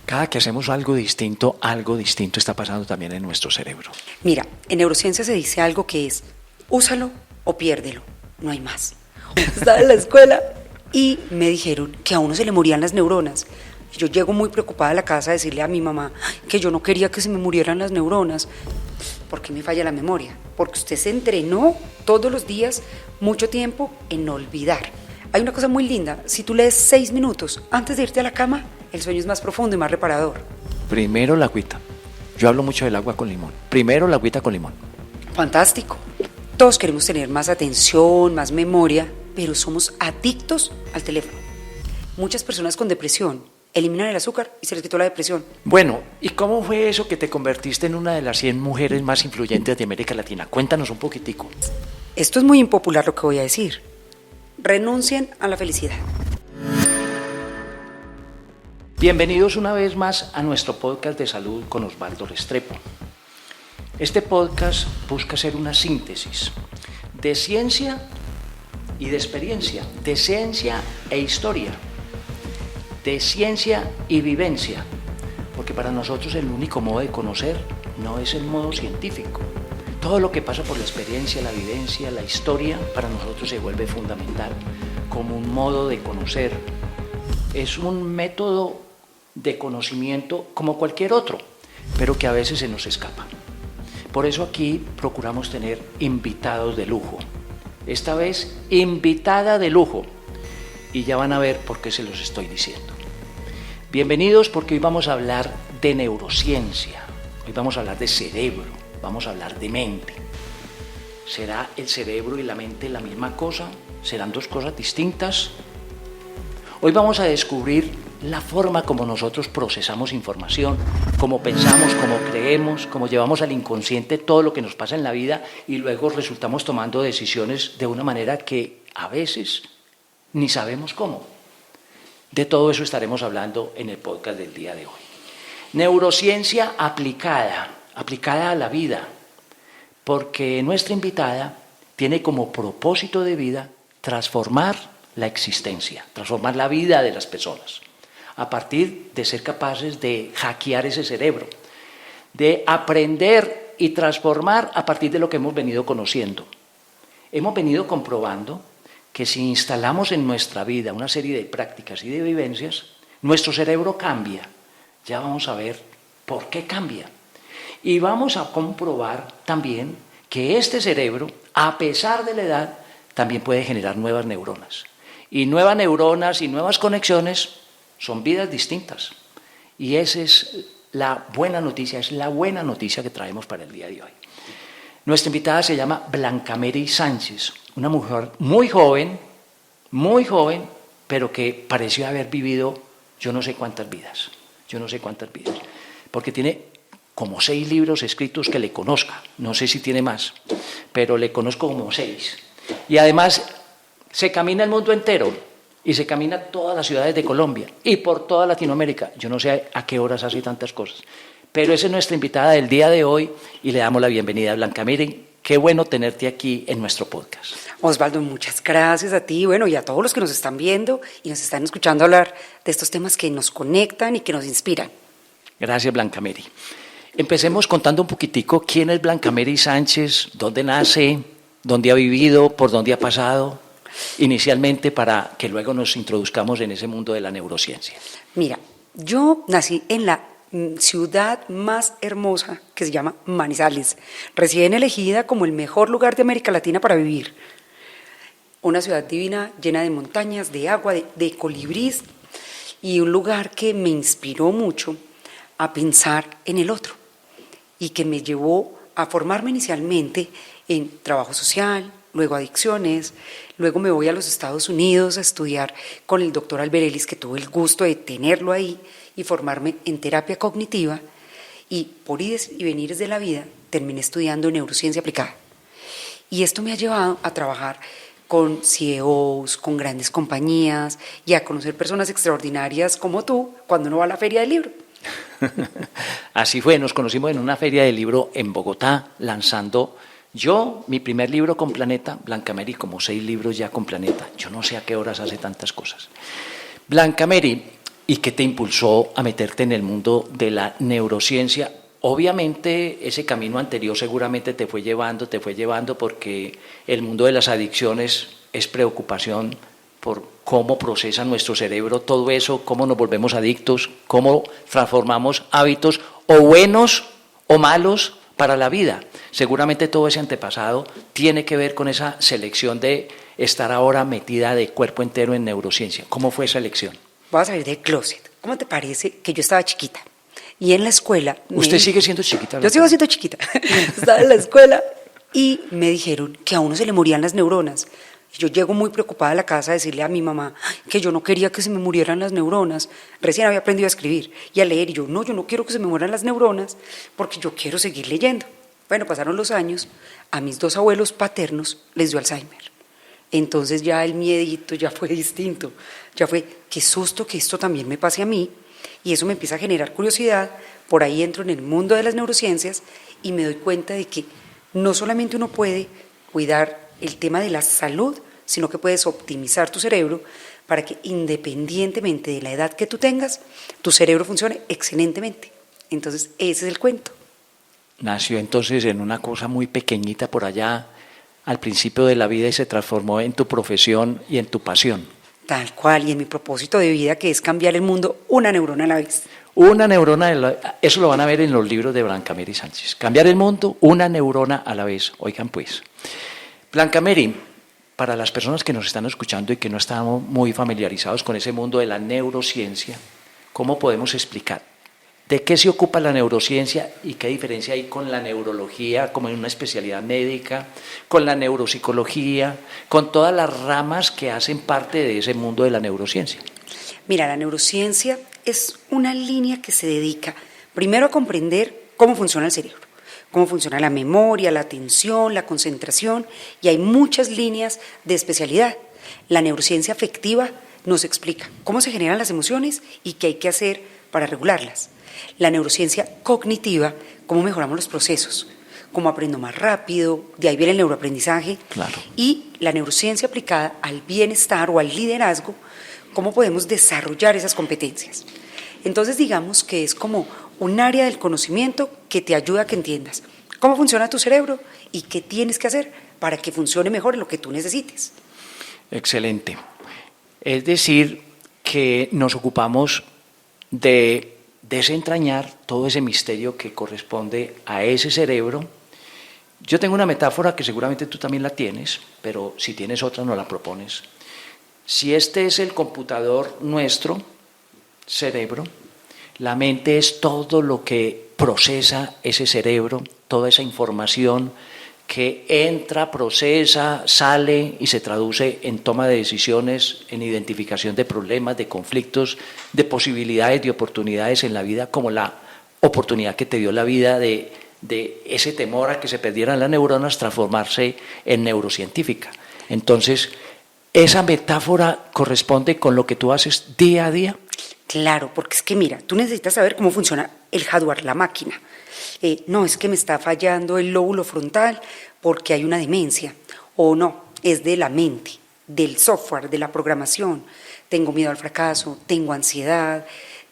Cada que hacemos algo distinto está pasando también en nuestro cerebro. Mira, en neurociencia se dice algo que es, úsalo o piérdelo, no hay más. Estaba en la escuela y me dijeron que a uno se le morían las neuronas. Yo llego muy preocupada a la casa a decirle a mi mamá que yo no quería que se me murieran las neuronas. ¿Por qué me falla la memoria? Porque usted se entrenó todos los días mucho tiempo en no olvidar. Hay una cosa muy linda, si tú lees 6 minutos antes de irte a la cama, el sueño es más profundo y más reparador. Primero la agüita. Yo hablo mucho del agua con limón. Primero la agüita con limón. Fantástico. Todos queremos tener más atención, más memoria, pero somos adictos al teléfono. Muchas personas con depresión eliminan el azúcar y se les quitó la depresión. Bueno, ¿y cómo fue eso que te convertiste en una de las 100 mujeres más influyentes de América Latina? Cuéntanos un poquitico. Esto es muy impopular lo que voy a decir. Renuncien a la felicidad. Bienvenidos una vez más a nuestro podcast de salud con Osvaldo Restrepo. Este podcast busca ser una síntesis de ciencia y de experiencia, de ciencia e historia, de ciencia y vivencia, porque para nosotros el único modo de conocer no es el modo científico. Todo lo que pasa por la experiencia, la vivencia, la historia, para nosotros se vuelve fundamental como un modo de conocer. Es un método de conocimiento como cualquier otro, pero que a veces se nos escapa. Por eso aquí procuramos tener invitados de lujo. Esta vez, invitada de lujo. Y ya van a ver por qué se los estoy diciendo. Bienvenidos porque hoy vamos a hablar de neurociencia. Hoy vamos a hablar de cerebro, vamos a hablar de mente. ¿Será el cerebro y la mente la misma cosa? ¿Serán dos cosas distintas? Hoy vamos a descubrir la forma como nosotros procesamos información, cómo pensamos, cómo creemos, cómo llevamos al inconsciente todo lo que nos pasa en la vida y luego resultamos tomando decisiones de una manera que a veces ni sabemos cómo. De todo eso estaremos hablando en el podcast del día de hoy. Neurociencia aplicada a la vida, porque nuestra invitada tiene como propósito de vida transformar la existencia, transformar la vida de las personas, a partir de ser capaces de hackear ese cerebro, de aprender y transformar a partir de lo que hemos venido conociendo. Hemos venido comprobando que si instalamos en nuestra vida una serie de prácticas y de vivencias, nuestro cerebro cambia. Ya vamos a ver por qué cambia. Y vamos a comprobar también que este cerebro, a pesar de la edad, también puede generar nuevas neuronas. Y nuevas neuronas y nuevas conexiones son vidas distintas. Y esa es la buena noticia, que traemos para el día de hoy. Nuestra invitada se llama Blanca Mary Sánchez, una mujer muy joven, pero que pareció haber vivido yo no sé cuántas vidas, porque tiene como 6 libros escritos que le conozca, no sé si tiene más, pero le conozco como 6. Y además se camina el mundo entero y se camina todas las ciudades de Colombia y por toda Latinoamérica. Yo no sé a qué horas hace tantas cosas, pero esa es nuestra invitada del día de hoy y le damos la bienvenida a Blanca. Miren, qué bueno tenerte aquí en nuestro podcast. Osvaldo, muchas gracias a ti, bueno, y a todos los que nos están viendo y nos están escuchando hablar de estos temas que nos conectan y que nos inspiran. Gracias, Blanca Mary. Empecemos contando un poquitico quién es Blanca Mary Sánchez, dónde nace, dónde ha vivido, por dónde ha pasado, inicialmente para que luego nos introduzcamos en ese mundo de la neurociencia. Mira, yo nací en la ciudad más hermosa que se llama Manizales, recién elegida como el mejor lugar de América Latina para vivir. Una ciudad divina, llena de montañas, de agua, de colibrís, y un lugar que me inspiró mucho a pensar en el otro y que me llevó a formarme inicialmente en trabajo social, luego adicciones, luego me voy a los Estados Unidos a estudiar con el doctor Alberelis, que tuve el gusto de tenerlo ahí, y formarme en terapia cognitiva, y por ides y venires de la vida terminé estudiando neurociencia aplicada. Y esto me ha llevado a trabajar con CEOs, con grandes compañías y a conocer personas extraordinarias como tú cuando uno va a la feria del libro. Así fue, nos conocimos en una feria del libro en Bogotá, lanzando yo mi primer libro con Planeta, Blanca Mary, como 6 libros ya con Planeta. Yo no sé a qué horas hace tantas cosas. Blanca Mary, ¿Y qué te impulsó a meterte en el mundo de la neurociencia? Obviamente ese camino anterior seguramente te fue llevando porque el mundo de las adicciones es preocupación por cómo procesa nuestro cerebro todo eso, cómo nos volvemos adictos, cómo transformamos hábitos o buenos o malos para la vida. Seguramente todo ese antepasado tiene que ver con esa selección de estar ahora metida de cuerpo entero en neurociencia. ¿Cómo fue esa elección? Voy a salir del closet. ¿Cómo te parece que yo estaba chiquita? Y en la escuela... ¿Usted sigue siendo chiquita? Yo sigo siendo chiquita. Estaba en la escuela y me dijeron que a uno se le morían las neuronas. Yo llego muy preocupada a la casa a decirle a mi mamá que yo no quería que se me murieran las neuronas. Recién había aprendido a escribir y a leer y yo no quiero que se me mueran las neuronas porque yo quiero seguir leyendo. Bueno, pasaron los años, a mis 2 abuelos paternos les dio Alzheimer. Entonces ya el miedito ya fue distinto, ya fue qué susto que esto también me pase a mí y eso me empieza a generar curiosidad. Por ahí entro en el mundo de las neurociencias y me doy cuenta de que no solamente uno puede cuidar el tema de la salud, sino que puedes optimizar tu cerebro para que independientemente de la edad que tú tengas, tu cerebro funcione excelentemente. Entonces, ese es el cuento. Nació entonces en una cosa muy pequeñita por allá al principio de la vida y se transformó en tu profesión y en tu pasión. Tal cual, y en mi propósito de vida, que es cambiar el mundo una neurona a la vez. Una neurona, eso lo van a ver en los libros de Blanca Mary Sánchez. Cambiar el mundo una neurona a la vez. Oigan pues. Blanca Mary, para las personas que nos están escuchando y que no estamos muy familiarizados con ese mundo de la neurociencia, ¿cómo podemos explicar de qué se ocupa la neurociencia y qué diferencia hay con la neurología como en una especialidad médica, con la neuropsicología, con todas las ramas que hacen parte de ese mundo de la neurociencia? Mira, la neurociencia es una línea que se dedica primero a comprender cómo funciona el cerebro, cómo funciona la memoria, la atención, la concentración, y hay muchas líneas de especialidad. La neurociencia afectiva nos explica cómo se generan las emociones y qué hay que hacer para regularlas. La neurociencia cognitiva, cómo mejoramos los procesos, cómo aprendo más rápido, de ahí viene el neuroaprendizaje. Claro. Y la neurociencia aplicada al bienestar o al liderazgo, cómo podemos desarrollar esas competencias. Entonces digamos que es como un área del conocimiento que te ayuda a que entiendas cómo funciona tu cerebro y qué tienes que hacer para que funcione mejor en lo que tú necesites. Excelente. Es decir, que nos ocupamos de desentrañar todo ese misterio que corresponde a ese cerebro. Yo tengo una metáfora que seguramente tú también la tienes, pero si tienes otra no la propones. Si este es el computador nuestro, cerebro, la mente es todo lo que procesa ese cerebro, toda esa información que entra, procesa, sale y se traduce en toma de decisiones, en identificación de problemas, de conflictos, de posibilidades, de oportunidades en la vida, como la oportunidad que te dio la vida de ese temor a que se perdieran las neuronas, transformarse en neurocientífica. Entonces, ¿esa metáfora corresponde con lo que tú haces día a día? Claro, porque es que mira, tú necesitas saber cómo funciona el hardware, la máquina. No, es que me está fallando el lóbulo frontal porque hay una demencia. O no, es de la mente, del software, de la programación. Tengo miedo al fracaso, tengo ansiedad,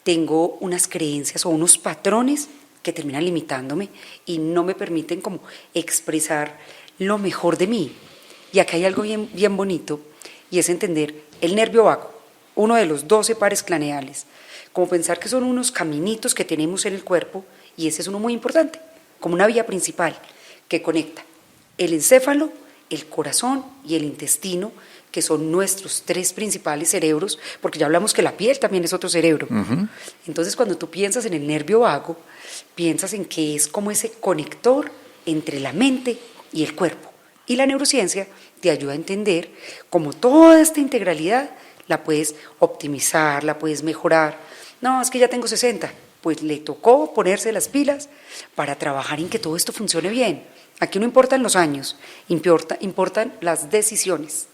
tengo unas creencias o unos patrones que terminan limitándome y no me permiten como expresar lo mejor de mí. Y acá hay algo bien, bien bonito y es entender el nervio vago, uno de los 12 pares craneales, como pensar que son unos caminitos que tenemos en el cuerpo. Y ese es uno muy importante, como una vía principal que conecta el encéfalo, el corazón y el intestino, que son nuestros 3 principales cerebros, porque ya hablamos que la piel también es otro cerebro. Uh-huh. Entonces, cuando tú piensas en el nervio vago, piensas en que es como ese conector entre la mente y el cuerpo. Y la neurociencia te ayuda a entender cómo toda esta integralidad la puedes optimizar, la puedes mejorar. No, es que ya tengo 60. Pues le tocó ponerse las pilas para trabajar en que todo esto funcione bien. Aquí no importan los años, importan las decisiones.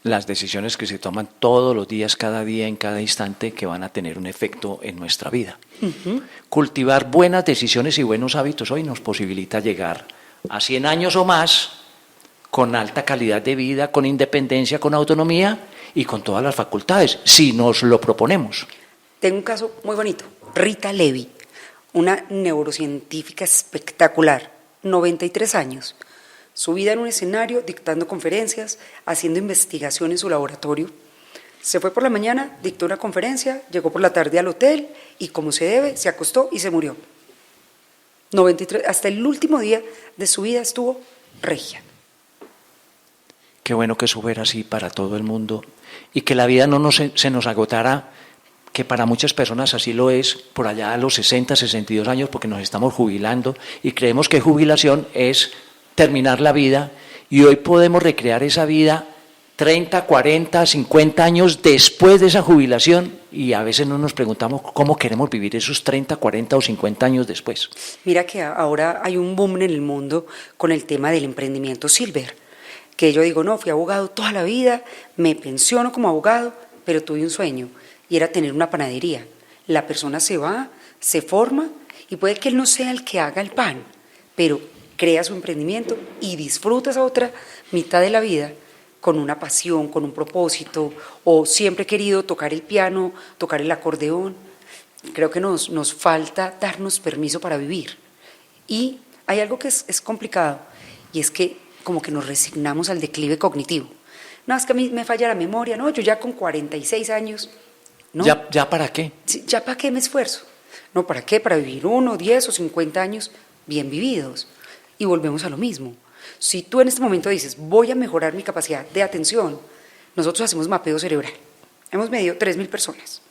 Las decisiones que se toman todos los días, cada día, en cada instante, que van a tener un efecto en nuestra vida. Uh-huh. Cultivar buenas decisiones y buenos hábitos hoy nos posibilita llegar a 100 años o más con alta calidad de vida, con independencia, con autonomía y con todas las facultades, si nos lo proponemos. Tengo un caso muy bonito. Rita Levi, una neurocientífica espectacular, 93 años. Su vida en un escenario, dictando conferencias, haciendo investigación en su laboratorio. Se fue por la mañana, dictó una conferencia, llegó por la tarde al hotel y, como se debe, se acostó y se murió. 93, hasta el último día de su vida estuvo regia. Qué bueno que eso fuera así para todo el mundo y que la vida no se nos agotara, que para muchas personas así lo es, por allá a los 60, 62 años, porque nos estamos jubilando y creemos que jubilación es terminar la vida, y hoy podemos recrear esa vida 30, 40, 50 años después de esa jubilación, y a veces no nos preguntamos cómo queremos vivir esos 30, 40 o 50 años después. Mira que ahora hay un boom en el mundo con el tema del emprendimiento silver, que yo digo, no, fui abogado toda la vida, me pensiono como abogado, pero tuve un sueño, y era tener una panadería. La persona se va, se forma, y puede que él no sea el que haga el pan, pero crea su emprendimiento y disfruta esa otra mitad de la vida con una pasión, con un propósito, o siempre he querido tocar el piano, tocar el acordeón. Creo que nos falta darnos permiso para vivir. Y hay algo que es complicado, y es que como que nos resignamos al declive cognitivo. No, es que a mí me falla la memoria, no, yo ya con 46 años, ¿no? ¿Ya para qué? ¿Ya para qué me esfuerzo? No, ¿para qué? Para vivir 1, 10 o 50 años bien vividos. Y volvemos a lo mismo. Si tú en este momento dices, voy a mejorar mi capacidad de atención, nosotros hacemos mapeo cerebral. Hemos medido 3.000 personas.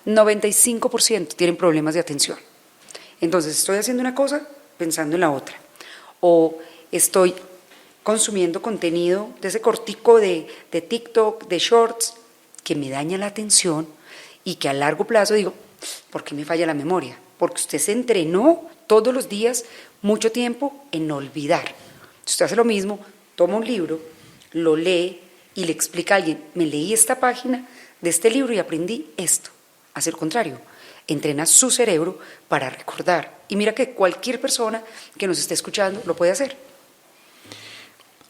95% tienen problemas de atención. Entonces, estoy haciendo una cosa pensando en la otra. O estoy consumiendo contenido de ese cortico de TikTok, de Shorts, que me daña la atención y que a largo plazo digo, ¿por qué me falla la memoria? Porque usted se entrenó todos los días mucho tiempo en olvidar. Si usted hace lo mismo, toma un libro, lo lee y le explica a alguien, me leí esta página de este libro y aprendí esto. Hace lo contrario, entrena su cerebro para recordar. Y mira que cualquier persona que nos esté escuchando lo puede hacer.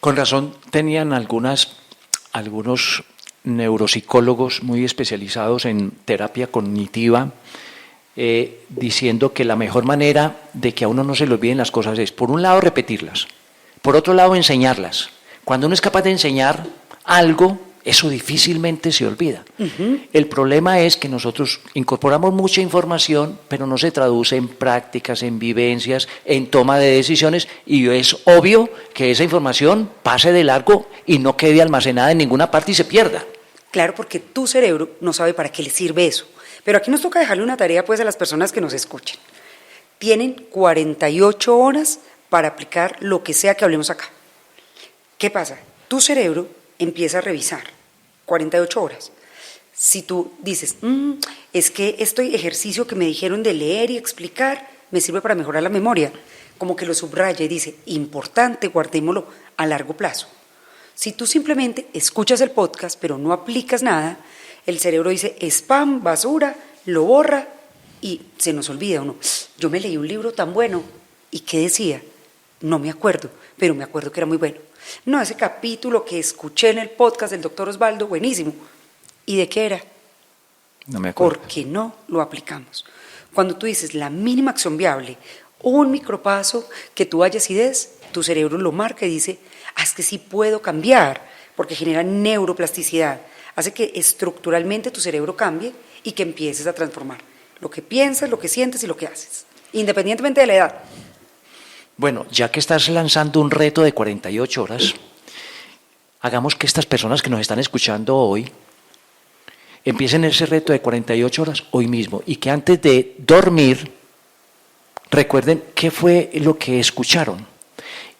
Con razón tenían algunos neuropsicólogos muy especializados en terapia cognitiva, diciendo que la mejor manera de que a uno no se le olviden las cosas es, por un lado, repetirlas, por otro lado, enseñarlas. Cuando uno es capaz de enseñar algo, eso difícilmente se olvida. El problema es que nosotros incorporamos mucha información, pero no se traduce en prácticas, en vivencias, en toma de decisiones, y es obvio que esa información pase de largo y no quede almacenada en ninguna parte y se pierda. Claro, porque tu cerebro no sabe para qué le sirve eso. Pero aquí nos toca dejarle una tarea pues a las personas que nos escuchen. Tienen 48 horas para aplicar lo que sea que hablemos acá. ¿Qué pasa? Tu cerebro empieza a revisar 48 horas. Si tú dices, es que este ejercicio que me dijeron de leer y explicar me sirve para mejorar la memoria, como que lo subraya y dice, importante, guardémoslo a largo plazo. Si tú simplemente escuchas el podcast pero no aplicas nada, el cerebro dice spam, basura, lo borra y se nos olvida uno. Yo me leí un libro tan bueno, ¿y qué decía? No me acuerdo, pero me acuerdo que era muy bueno. No, ese capítulo que escuché en el podcast del doctor Osvaldo, buenísimo. ¿Y de qué era? No me acuerdo. Porque no lo aplicamos. Cuando tú dices la mínima acción viable, un micropaso que tú vayas y des, tu cerebro lo marca y dice, es que sí puedo cambiar, porque genera neuroplasticidad, hace que estructuralmente tu cerebro cambie y que empieces a transformar lo que piensas, lo que sientes y lo que haces, independientemente de la edad. Bueno, ya que estás lanzando un reto de 48 horas, hagamos que estas personas que nos están escuchando hoy empiecen ese reto de 48 horas hoy mismo y que antes de dormir recuerden qué fue lo que escucharon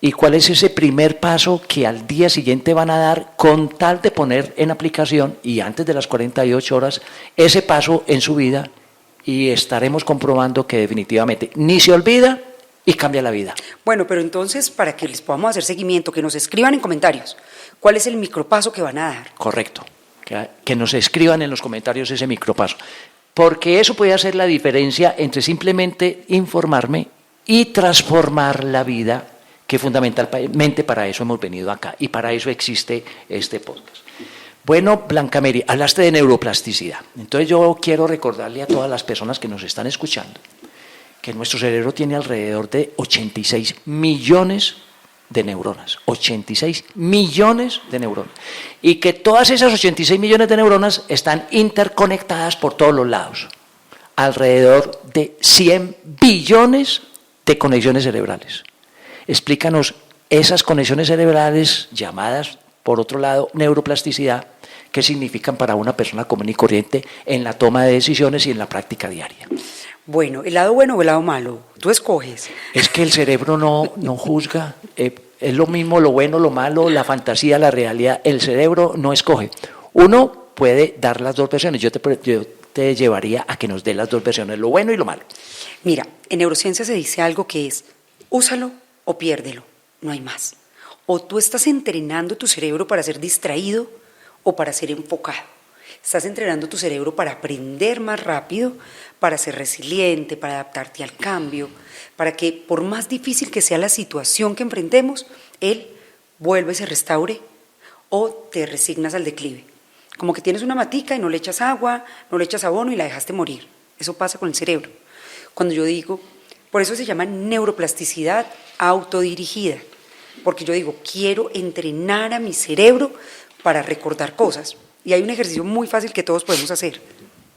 y cuál es ese primer paso que al día siguiente van a dar con tal de poner en aplicación y antes de las 48 horas ese paso en su vida, y estaremos comprobando que definitivamente ni se olvida y cambia la vida. Bueno, pero entonces, para que les podamos hacer seguimiento, que nos escriban en comentarios cuál es el micropaso que van a dar. Correcto, que nos escriban en los comentarios ese micropaso, porque eso puede hacer la diferencia entre simplemente informarme y transformar la vida, que fundamentalmente para eso hemos venido acá y para eso existe este podcast. Bueno, Blanca Mary, hablaste de neuroplasticidad. Entonces yo quiero recordarle a todas las personas que nos están escuchando que nuestro cerebro tiene alrededor de 86 millones de neuronas. 86 millones de neuronas. Y que todas esas 86 millones de neuronas están interconectadas por todos los lados. Alrededor de 100 billones de conexiones cerebrales. Explícanos esas conexiones cerebrales llamadas, por otro lado, neuroplasticidad, ¿qué significan para una persona común y corriente en la toma de decisiones y en la práctica diaria? Bueno, ¿el lado bueno o el lado malo? Tú escoges. Es que el cerebro no juzga, es lo mismo lo bueno, lo malo, la fantasía, la realidad, el cerebro no escoge. Uno puede dar las dos versiones, yo te llevaría a que nos dé las dos versiones, lo bueno y lo malo. Mira, en neurociencia se dice algo que es, úsalo o piérdelo, no hay más. O tú estás entrenando tu cerebro para ser distraído o para ser enfocado. Estás entrenando tu cerebro para aprender más rápido, para ser resiliente, para adaptarte al cambio, para que por más difícil que sea la situación que enfrentemos, él vuelve y se restaure o te resignas al declive. Como que tienes una matica y no le echas agua, no le echas abono y la dejaste morir. Eso pasa con el cerebro. Cuando yo digo, por eso se llama neuroplasticidad autodirigida, porque yo digo, quiero entrenar a mi cerebro para recordar cosas. Y hay un ejercicio muy fácil que todos podemos hacer,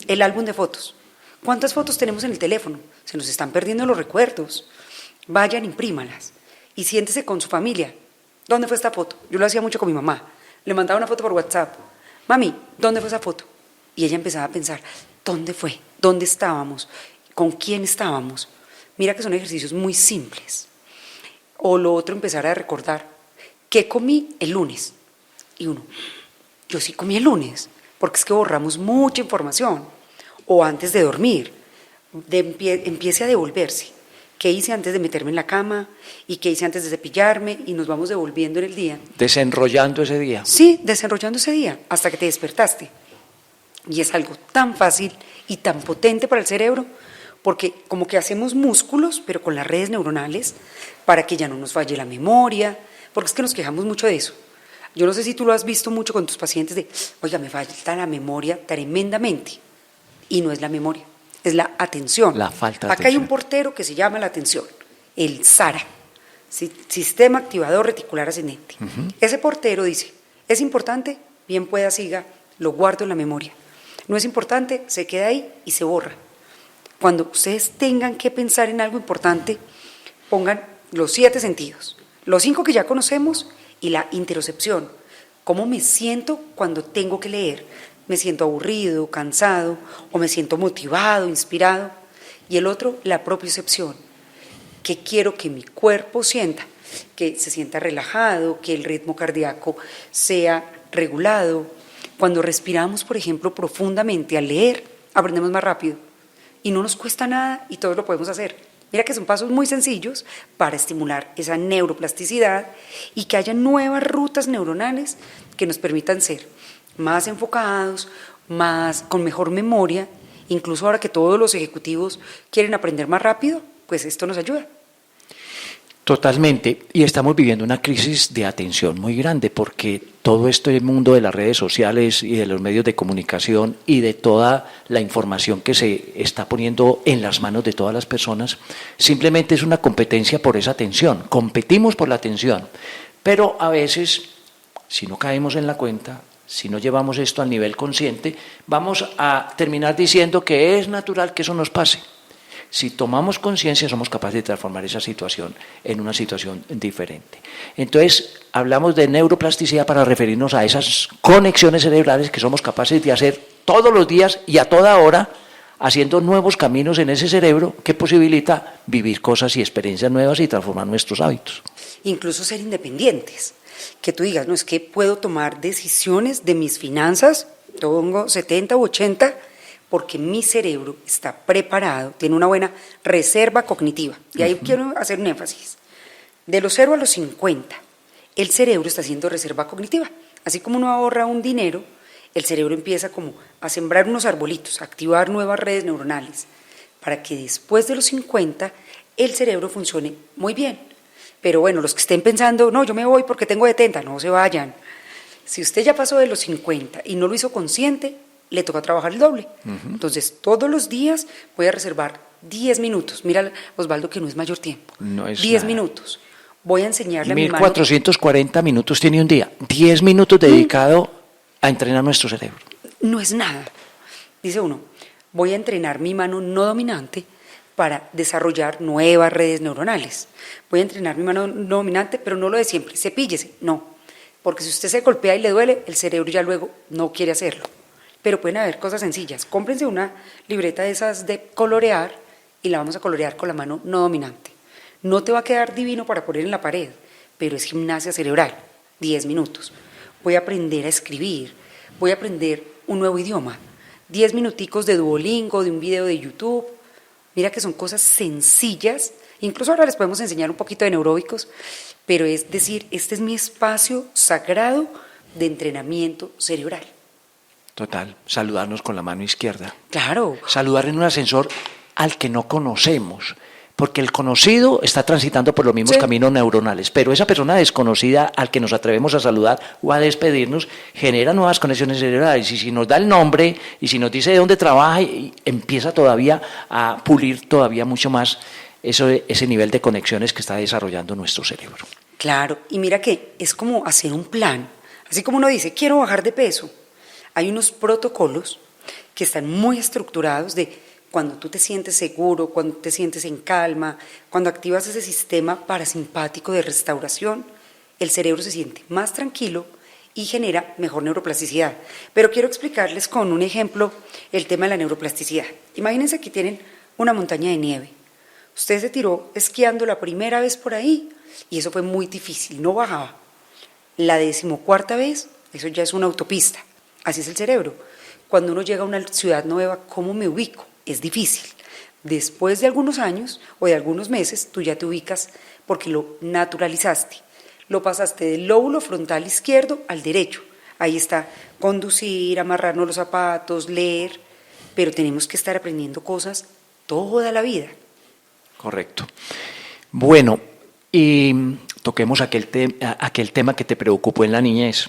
el álbum de fotos. ¿Cuántas fotos tenemos en el teléfono? Se nos están perdiendo los recuerdos. Vayan, imprímalas y siéntese con su familia. ¿Dónde fue esta foto? Yo lo hacía mucho con mi mamá. Le mandaba una foto por WhatsApp. Mami, ¿dónde fue esa foto? Y ella empezaba a pensar, ¿dónde fue? ¿Dónde estábamos? ¿Con quién estábamos? Mira que son ejercicios muy simples. O lo otro, empezar a recordar, ¿qué comí el lunes? Y uno, yo sí comí el lunes, porque es que borramos mucha información. O antes de dormir, empiece a devolverse. ¿Qué hice antes de meterme en la cama? ¿Y qué hice antes de cepillarme? Y nos vamos devolviendo en el día. Desenrollando ese día. Sí, desenrollando ese día, hasta que te despertaste. Y es algo tan fácil y tan potente para el cerebro, porque como que hacemos músculos, pero con las redes neuronales, para que ya no nos falle la memoria, porque es que nos quejamos mucho de eso. Yo no sé si tú lo has visto mucho con tus pacientes de, oiga, me falta la memoria tremendamente. Y no es la memoria, es la atención. La falta de Acá hay un portero que se llama la atención, el SARA, Sistema Activador Reticular Ascendente. Ese portero dice, es importante, bien pueda siga, lo guardo en la memoria. No es importante, se queda ahí y se borra. Cuando ustedes tengan que pensar en algo importante, pongan los 7 sentidos, los 5 que ya conocemos y la interocepción. ¿Cómo me siento cuando tengo que leer? ¿Me siento aburrido, cansado o me siento motivado, inspirado? Y el otro, la propiocepción. ¿Qué quiero que mi cuerpo sienta? Que se sienta relajado, que el ritmo cardíaco sea regulado. Cuando respiramos, por ejemplo, profundamente al leer, aprendemos más rápido. Y no nos cuesta nada y todos lo podemos hacer. Mira que son pasos muy sencillos para estimular esa neuroplasticidad y que haya nuevas rutas neuronales que nos permitan ser más enfocados, con mejor memoria. Incluso ahora que todos los ejecutivos quieren aprender más rápido, pues esto nos ayuda. Totalmente, y estamos viviendo una crisis de atención muy grande porque todo este mundo de las redes sociales y de los medios de comunicación y de toda la información que se está poniendo en las manos de todas las personas simplemente es una competencia por esa atención, competimos por la atención, pero a veces si no caemos en la cuenta, si no llevamos esto al nivel consciente, vamos a terminar diciendo que es natural que eso nos pase. Si tomamos conciencia, somos capaces de transformar esa situación en una situación diferente. Entonces, hablamos de neuroplasticidad para referirnos a esas conexiones cerebrales que somos capaces de hacer todos los días y a toda hora, haciendo nuevos caminos en ese cerebro que posibilita vivir cosas y experiencias nuevas y transformar nuestros hábitos. Incluso ser independientes. Que tú digas, no, es que puedo tomar decisiones de mis finanzas, tengo 70 u 80, porque mi cerebro está preparado, tiene una buena reserva cognitiva. Y ahí quiero hacer un énfasis. De los 0 a los 50, el cerebro está haciendo reserva cognitiva. Así como uno ahorra un dinero, el cerebro empieza como a sembrar unos arbolitos, a activar nuevas redes neuronales, para que después de los 50 el cerebro funcione muy bien. Pero bueno, los que estén pensando, no, yo me voy porque tengo 70, no se vayan. Si usted ya pasó de los 50 y no lo hizo consciente, le toca trabajar el doble. Entonces, todos los días voy a reservar 10 minutos. Mira, Osvaldo, que no es mayor tiempo. No es 10 nada. minutos. Voy a enseñarle a mi mano. 1440 minutos tiene un día. 10 minutos dedicado a entrenar nuestro cerebro. No es nada. Dice uno, voy a entrenar mi mano no dominante para desarrollar nuevas redes neuronales. Voy a entrenar mi mano no dominante, pero no lo de siempre, cepíllese. No, porque si usted se golpea y le duele, el cerebro ya luego no quiere hacerlo. Pero pueden haber cosas sencillas. Cómprense una libreta de esas de colorear y la vamos a colorear con la mano no dominante. No te va a quedar divino para poner en la pared, pero es gimnasia cerebral, 10 minutos. Voy a aprender a escribir, voy a aprender un nuevo idioma, 10 minuticos de Duolingo, de un video de YouTube. Mira que son cosas sencillas, incluso ahora les podemos enseñar un poquito de neuróbicos, pero es decir, este es mi espacio sagrado de entrenamiento cerebral. Total, saludarnos con la mano izquierda. Claro. Saludar en un ascensor al que no conocemos, porque el conocido está transitando por los mismos caminos neuronales, pero esa persona desconocida al que nos atrevemos a saludar o a despedirnos genera nuevas conexiones cerebrales, y si nos da el nombre y si nos dice de dónde trabaja, y empieza todavía a pulir todavía mucho más ese nivel de conexiones que está desarrollando nuestro cerebro. Claro, y mira que es como hacer un plan, así como uno dice, quiero bajar de peso. Hay unos protocolos que están muy estructurados de cuando tú te sientes seguro, cuando te sientes en calma, cuando activas ese sistema parasimpático de restauración, el cerebro se siente más tranquilo y genera mejor neuroplasticidad. Pero quiero explicarles con un ejemplo el tema de la neuroplasticidad. Imagínense que tienen una montaña de nieve. Usted se tiró esquiando la primera vez por ahí y eso fue muy difícil, no bajaba. La 14ª vez, eso ya es una autopista. Así es el cerebro. Cuando uno llega a una ciudad nueva, ¿cómo me ubico? Es difícil. Después de algunos años o de algunos meses, tú ya te ubicas porque lo naturalizaste. Lo pasaste del lóbulo frontal izquierdo al derecho. Ahí está, conducir, amarrarnos los zapatos, leer, pero tenemos que estar aprendiendo cosas toda la vida. Correcto. Bueno, y toquemos aquel tema que te preocupó en la niñez.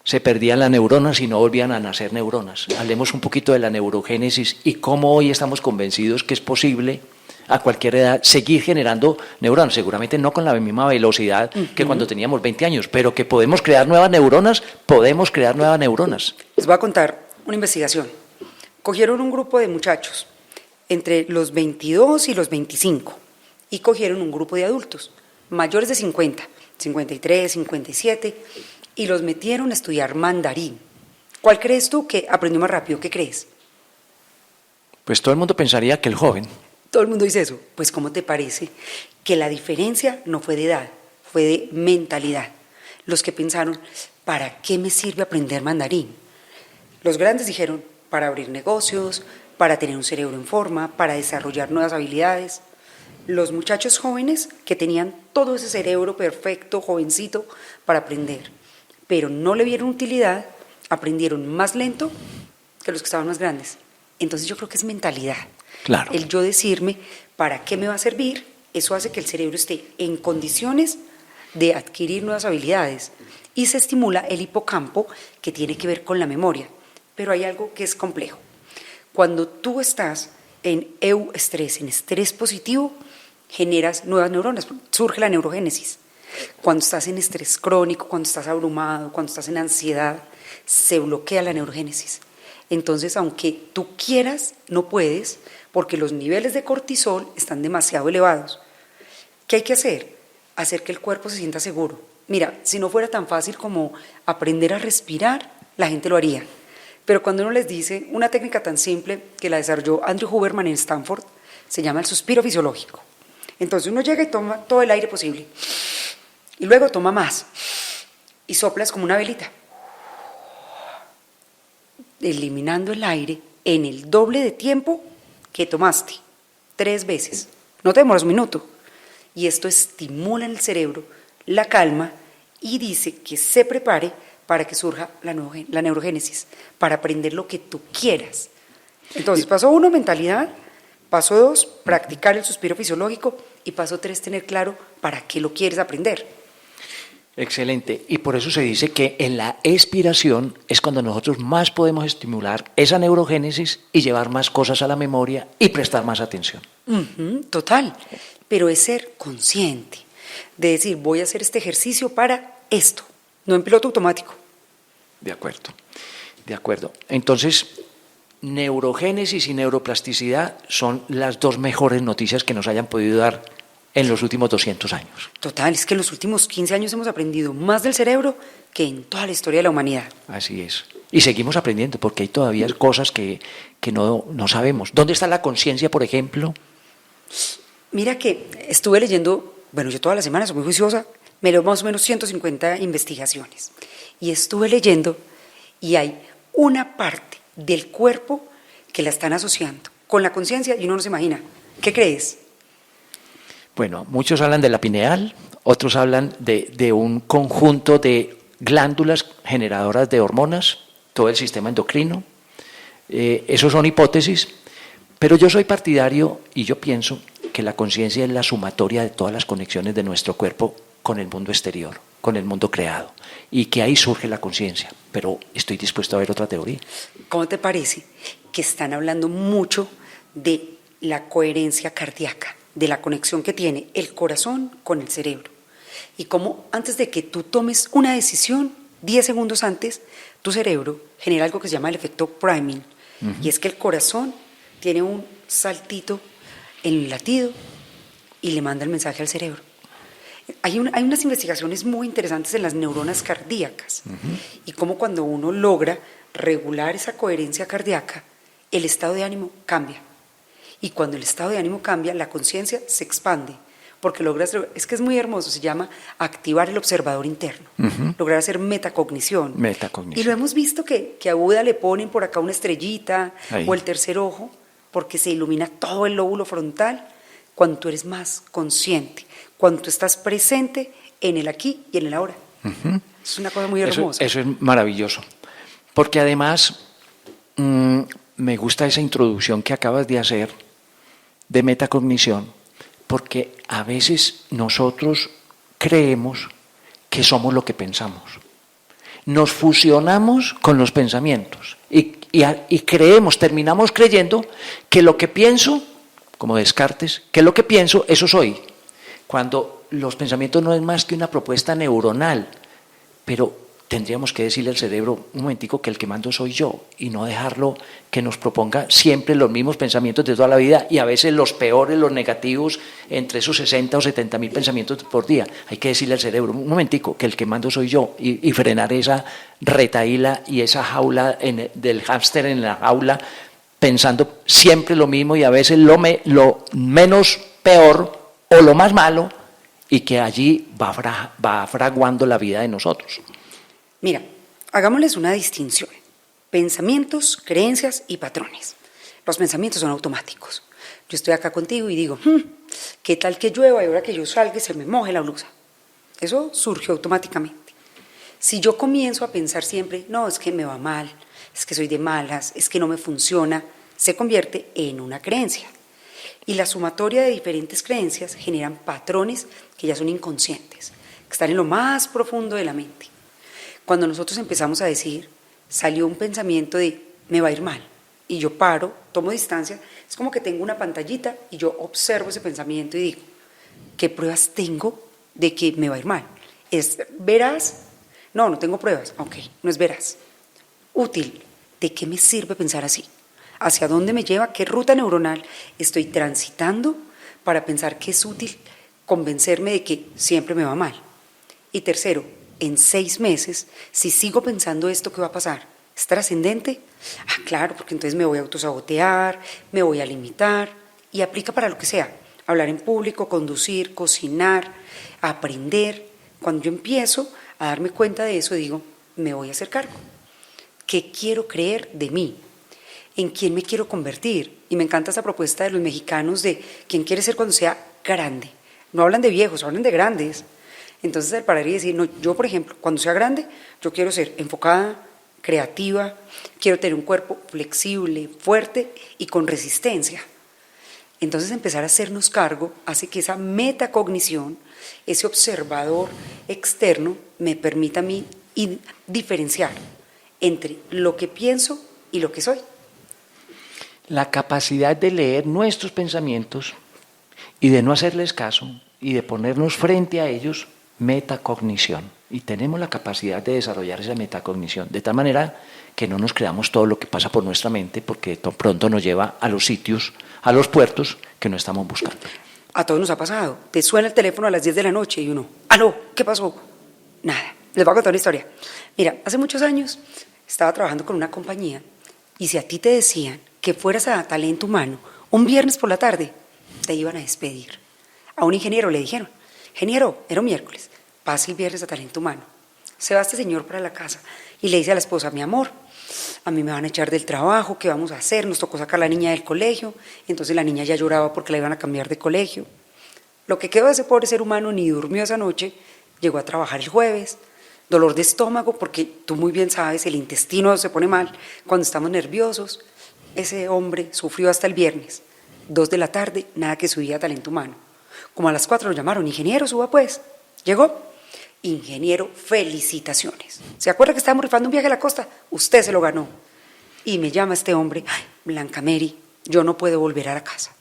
Se perdían las neuronas y no volvían a nacer neuronas. Hablemos un poquito de la neurogénesis y cómo hoy estamos convencidos que es posible a cualquier edad seguir generando neuronas, seguramente no con la misma velocidad que cuando teníamos 20 años, pero que podemos crear nuevas neuronas, Les voy a contar una investigación. Cogieron un grupo de muchachos entre los 22 y los 25 y cogieron un grupo de adultos mayores de 50, 53, 57 y los metieron a estudiar mandarín. ¿Cuál crees tú que aprendió más rápido? ¿Qué crees? Pues todo el mundo pensaría que el joven. Todo el mundo dice eso. Pues ¿cómo te parece que la diferencia no fue de edad, fue de mentalidad? Los que pensaron, ¿para qué me sirve aprender mandarín? Los grandes dijeron, para abrir negocios, para tener un cerebro en forma, para desarrollar nuevas habilidades. Los muchachos jóvenes que tenían todo ese cerebro perfecto, jovencito, para aprender, pero no le vieron utilidad, aprendieron más lento que los que estaban más grandes. Entonces yo creo que es mentalidad. Claro. El yo decirme, ¿para qué me va a servir? Eso hace que el cerebro esté en condiciones de adquirir nuevas habilidades y se estimula el hipocampo, que tiene que ver con la memoria. Pero hay algo que es complejo. Cuando tú estás en euestrés, en estrés positivo, generas nuevas neuronas, surge la neurogénesis. Cuando estás en estrés crónico, cuando estás abrumado, cuando estás en ansiedad, se bloquea la neurogénesis. Entonces, aunque tú quieras, no puedes, porque los niveles de cortisol están demasiado elevados. ¿Qué hay que hacer? Hacer que el cuerpo se sienta seguro. Mira, si no fuera tan fácil como aprender a respirar, la gente lo haría. Pero cuando uno les dice una técnica tan simple que la desarrolló Andrew Huberman en Stanford, se llama el suspiro fisiológico. Entonces uno llega y toma todo el aire posible. Y luego toma más. Y soplas como una velita. Eliminando el aire en el doble de tiempo que tomaste. 3 veces. No te demoras un minuto. Y esto estimula en el cerebro la calma y dice que se prepare para que surja la neurogénesis, para aprender lo que tú quieras. Entonces, paso 1, mentalidad. Paso 2, practicar el suspiro fisiológico. Y paso 3, tener claro para qué lo quieres aprender. Excelente. Y por eso se dice que en la expiración es cuando nosotros más podemos estimular esa neurogénesis y llevar más cosas a la memoria y prestar más atención. Total, pero es ser consciente, de decir, voy a hacer este ejercicio para esto, no en piloto automático. De acuerdo, de acuerdo. Entonces, neurogénesis y neuroplasticidad son las dos mejores noticias que nos hayan podido dar en los últimos 200 años. Total, es que en los últimos 15 años hemos aprendido más del cerebro que en toda la historia de la humanidad. Así es. Y seguimos aprendiendo porque hay todavía cosas que no sabemos. ¿Dónde está la conciencia, por ejemplo? Mira que estuve leyendo, bueno, yo toda la semana soy muy juiciosa, me leo más o menos 150 investigaciones. Y estuve leyendo y hay una parte del cuerpo que la están asociando con la conciencia y uno no se imagina. ¿Qué crees? Bueno, muchos hablan de la pineal, otros hablan de un conjunto de glándulas generadoras de hormonas, todo el sistema endocrino. Esos son hipótesis, pero yo soy partidario y yo pienso que la conciencia es la sumatoria de todas las conexiones de nuestro cuerpo con el mundo exterior, con el mundo creado, y que ahí surge la conciencia, pero estoy dispuesto a ver otra teoría. ¿Cómo te parece que están hablando mucho de la coherencia cardíaca, de la conexión que tiene el corazón con el cerebro? Y cómo antes de que tú tomes una decisión, 10 segundos antes, tu cerebro genera algo que se llama el efecto priming, y es que el corazón tiene un saltito en el latido y le manda el mensaje al cerebro. Hay unas investigaciones muy interesantes en las neuronas cardíacas y cómo cuando uno logra regular esa coherencia cardíaca, el estado de ánimo cambia. Y cuando el estado de ánimo cambia, la conciencia se expande, porque logras, es que es muy hermoso, se llama activar el observador interno, lograr hacer metacognición. Y lo hemos visto que a Buda le ponen por acá una estrellita ahí, o el tercer ojo, porque se ilumina todo el lóbulo frontal cuando tú eres más consciente, cuando tú estás presente en el aquí y en el ahora. Es una cosa muy hermosa. Eso es maravilloso, porque además me gusta esa introducción que acabas de hacer de metacognición, porque a veces nosotros creemos que somos lo que pensamos. Nos fusionamos con los pensamientos y creemos, terminamos creyendo que lo que pienso, como Descartes, que lo que pienso, eso soy. Cuando los pensamientos no es más que una propuesta neuronal, pero tendríamos que decirle al cerebro, un momentico, que el que mando soy yo, y no dejarlo que nos proponga siempre los mismos pensamientos de toda la vida, y a veces los peores, los negativos, entre esos 60 o 70 mil pensamientos por día. Hay que decirle al cerebro, un momentico, que el que mando soy yo, y frenar esa retaíla y esa jaula del hámster en la jaula, pensando siempre lo mismo y a veces lo menos peor o lo más malo, y que allí va fraguando la vida de nosotros. Mira, hagámosles una distinción. Pensamientos, creencias y patrones. Los pensamientos son automáticos. Yo estoy acá contigo y digo, ¿qué tal que llueva y ahora que yo salga y se me moje la blusa? Eso surgió automáticamente. Si yo comienzo a pensar siempre, no, es que me va mal, es que soy de malas, es que no me funciona, se convierte en una creencia. Y la sumatoria de diferentes creencias generan patrones que ya son inconscientes, que están en lo más profundo de la mente. Cuando nosotros empezamos a decir, salió un pensamiento de me va a ir mal, y yo paro, tomo distancia, es como que tengo una pantallita y yo observo ese pensamiento y digo, ¿qué pruebas tengo de que me va a ir mal? ¿Es veraz? No tengo pruebas. Ok, no es veraz. Útil. ¿De qué me sirve pensar así? ¿Hacia dónde me lleva? ¿Qué ruta neuronal estoy transitando para pensar que es útil convencerme de que siempre me va mal? Y tercero, en 6 meses, si sigo pensando esto, ¿qué va a pasar? ¿Es trascendente? Claro, porque entonces me voy a autosabotear, me voy a limitar, y aplica para lo que sea. Hablar en público, conducir, cocinar, aprender. Cuando yo empiezo a darme cuenta de eso, digo, me voy a hacer cargo. ¿Qué quiero creer de mí? ¿En quién me quiero convertir? Y me encanta esa propuesta de los mexicanos de quién quiere ser cuando sea grande. No hablan de viejos, hablan de grandes. Entonces, al parar y decir, no, yo, por ejemplo, cuando sea grande, yo quiero ser enfocada, creativa, quiero tener un cuerpo flexible, fuerte y con resistencia. Entonces empezar a hacernos cargo hace que esa metacognición, ese observador externo, me permita a mí diferenciar entre lo que pienso y lo que soy. La capacidad de leer nuestros pensamientos y de no hacerles caso y de ponernos frente a ellos, metacognición. Y tenemos la capacidad de desarrollar esa metacognición, de tal manera que no nos creamos todo lo que pasa por nuestra mente, porque pronto nos lleva a los sitios, a los puertos que no estamos buscando. A todos nos ha pasado. Te suena el teléfono a las 10 de la noche y uno, ¡aló! ¿Qué pasó? Nada. Les voy a contar una historia. Mira, hace muchos años estaba trabajando con una compañía y si a ti te decían que fueras a talento humano un viernes por la tarde, te iban a despedir. A un ingeniero le dijeron, ingeniero, era un miércoles, pase el viernes a talento humano. Se va este señor para la casa y le dice a la esposa, mi amor, a mí me van a echar del trabajo, ¿qué vamos a hacer? Nos tocó sacar a la niña del colegio, entonces la niña ya lloraba porque la iban a cambiar de colegio. Lo que quedó de ese pobre ser humano ni durmió esa noche, llegó a trabajar el jueves, dolor de estómago, porque tú muy bien sabes, el intestino se pone mal cuando estamos nerviosos. Ese hombre sufrió hasta el viernes, 2 de la tarde, nada que subía a talento humano. Como a las 4 lo llamaron, ingeniero, suba pues. Llegó, ingeniero, felicitaciones. ¿Se acuerda que estábamos rifando un viaje a la costa? Usted se lo ganó. Y me llama este hombre, ay, Blanca Mary, yo no puedo volver a la casa.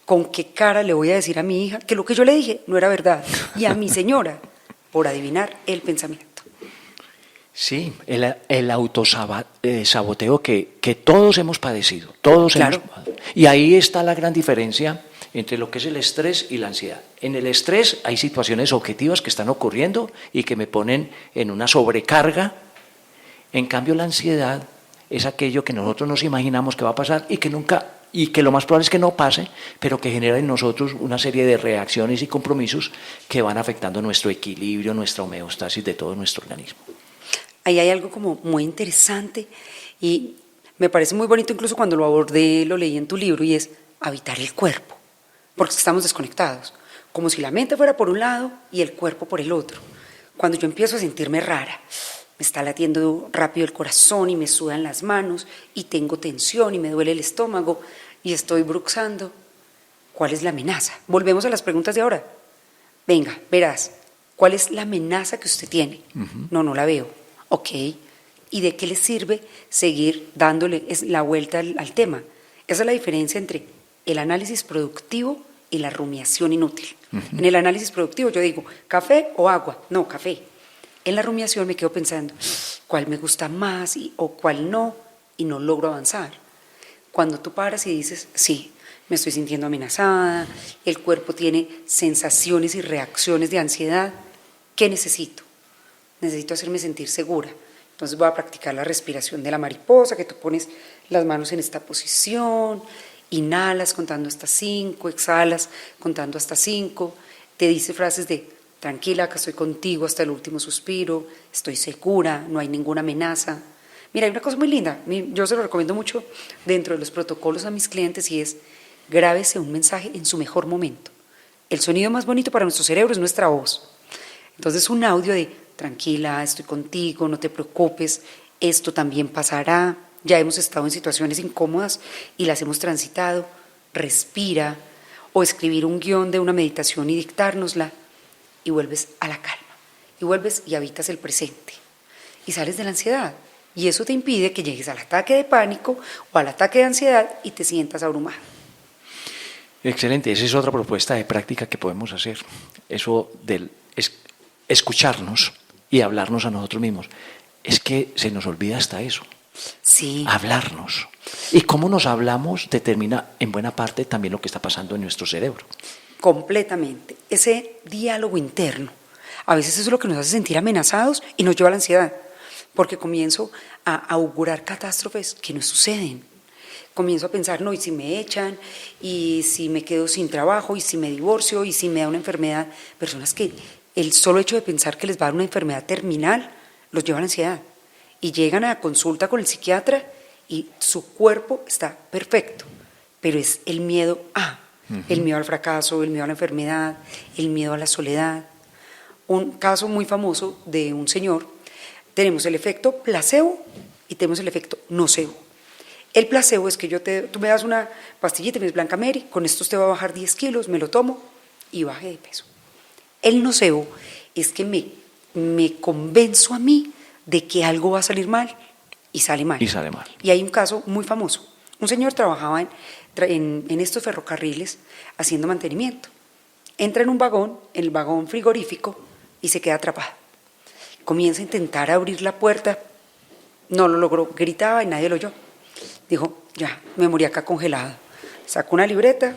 ¿Con qué cara le voy a decir a mi hija que lo que yo le dije no era verdad? Y a mi señora, por adivinar el pensamiento. Sí, el autosaboteo que todos hemos padecido, todos claro. Y ahí está la gran diferencia entre lo que es el estrés y la ansiedad. En el estrés hay situaciones objetivas que están ocurriendo y que me ponen en una sobrecarga. En cambio, la ansiedad es aquello que nosotros nos imaginamos que va a pasar y que lo más probable es que no pase, pero que genera en nosotros una serie de reacciones y compromisos que van afectando nuestro equilibrio, nuestra homeostasis de todo nuestro organismo. Ahí hay algo como muy interesante y me parece muy bonito incluso cuando lo abordé, lo leí en tu libro, y es habitar el cuerpo, porque estamos desconectados, como si la mente fuera por un lado y el cuerpo por el otro. Cuando yo empiezo a sentirme rara, me está latiendo rápido el corazón y me sudan las manos y tengo tensión y me duele el estómago y estoy bruxando, ¿cuál es la amenaza? Volvemos a las preguntas de ahora. Venga, verás, ¿cuál es la amenaza que usted tiene? No la veo. Ok, ¿y de qué le sirve seguir dándole la vuelta al tema? Esa es la diferencia entre el análisis productivo y la rumiación inútil. En el análisis productivo yo digo, ¿café o agua? No, café. En la rumiación me quedo pensando, ¿cuál me gusta más o cuál no? Y no logro avanzar. Cuando tú paras y dices, sí, me estoy sintiendo amenazada, el cuerpo tiene sensaciones y reacciones de ansiedad, ¿qué necesito? Necesito hacerme sentir segura. Entonces voy a practicar la respiración de la mariposa, que tú pones las manos en esta posición, inhalas contando hasta 5, exhalas contando hasta 5, te dice frases de tranquila, acá estoy contigo hasta el último suspiro, estoy segura, no hay ninguna amenaza. Mira, hay una cosa muy linda, yo se lo recomiendo mucho dentro de los protocolos a mis clientes y es grábese un mensaje en su mejor momento. El sonido más bonito para nuestro cerebro es nuestra voz. Entonces un audio de tranquila, estoy contigo, no te preocupes, esto también pasará, ya hemos estado en situaciones incómodas y las hemos transitado, respira, o escribir un guión de una meditación y dictárnosla, y vuelves a la calma, y vuelves y habitas el presente, y sales de la ansiedad, y eso te impide que llegues al ataque de pánico o al ataque de ansiedad y te sientas abrumado. Excelente, esa es otra propuesta de práctica que podemos hacer, eso del escucharnos y hablarnos a nosotros mismos. Es que se nos olvida hasta eso. Sí. Hablarnos. Y cómo nos hablamos determina en buena parte también lo que está pasando en nuestro cerebro. Completamente. Ese diálogo interno. A veces eso es lo que nos hace sentir amenazados y nos lleva a la ansiedad. Porque comienzo a augurar catástrofes que no suceden. Comienzo a pensar, no, ¿y si me echan? ¿Y si me quedo sin trabajo? ¿Y si me divorcio? ¿Y si me da una enfermedad? Personas que el solo hecho de pensar que les va a dar una enfermedad terminal los lleva a la ansiedad y llegan a la consulta con el psiquiatra y su cuerpo está perfecto, pero es el miedo el miedo al fracaso, el miedo a la enfermedad, el miedo a la soledad. Un caso muy famoso de un señor, tenemos el efecto placebo y tenemos el efecto nocebo. El placebo es que tú me das una pastillita y me dices, Blanca Mary, con esto usted va a bajar 10 kilos, me lo tomo y baje de peso. El nocebo es que me convenzo a mí de que algo va a salir mal y sale mal. Y sale mal. Y hay un caso muy famoso. Un señor trabajaba en estos ferrocarriles haciendo mantenimiento. Entra en el vagón frigorífico, y se queda atrapado. Comienza a intentar abrir la puerta, no lo logró, gritaba y nadie lo oyó. Dijo, ya, me morí acá congelado. Sacó una libreta,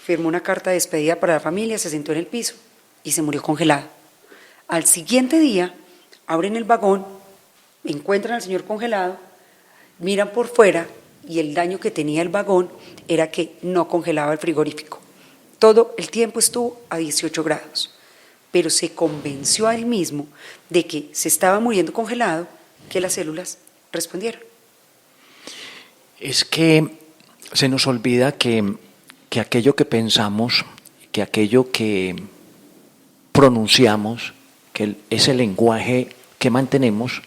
firmó una carta de despedida para la familia, se sentó en el piso y se murió congelado. Al siguiente día, abren el vagón, encuentran al señor congelado, miran por fuera y el daño que tenía el vagón era que no congelaba el frigorífico. Todo el tiempo estuvo a 18 grados, pero se convenció a él mismo de que se estaba muriendo congelado, que las células respondieron. Es que se nos olvida que aquello que pensamos, que aquello que pronunciamos, que ese lenguaje que mantenemos,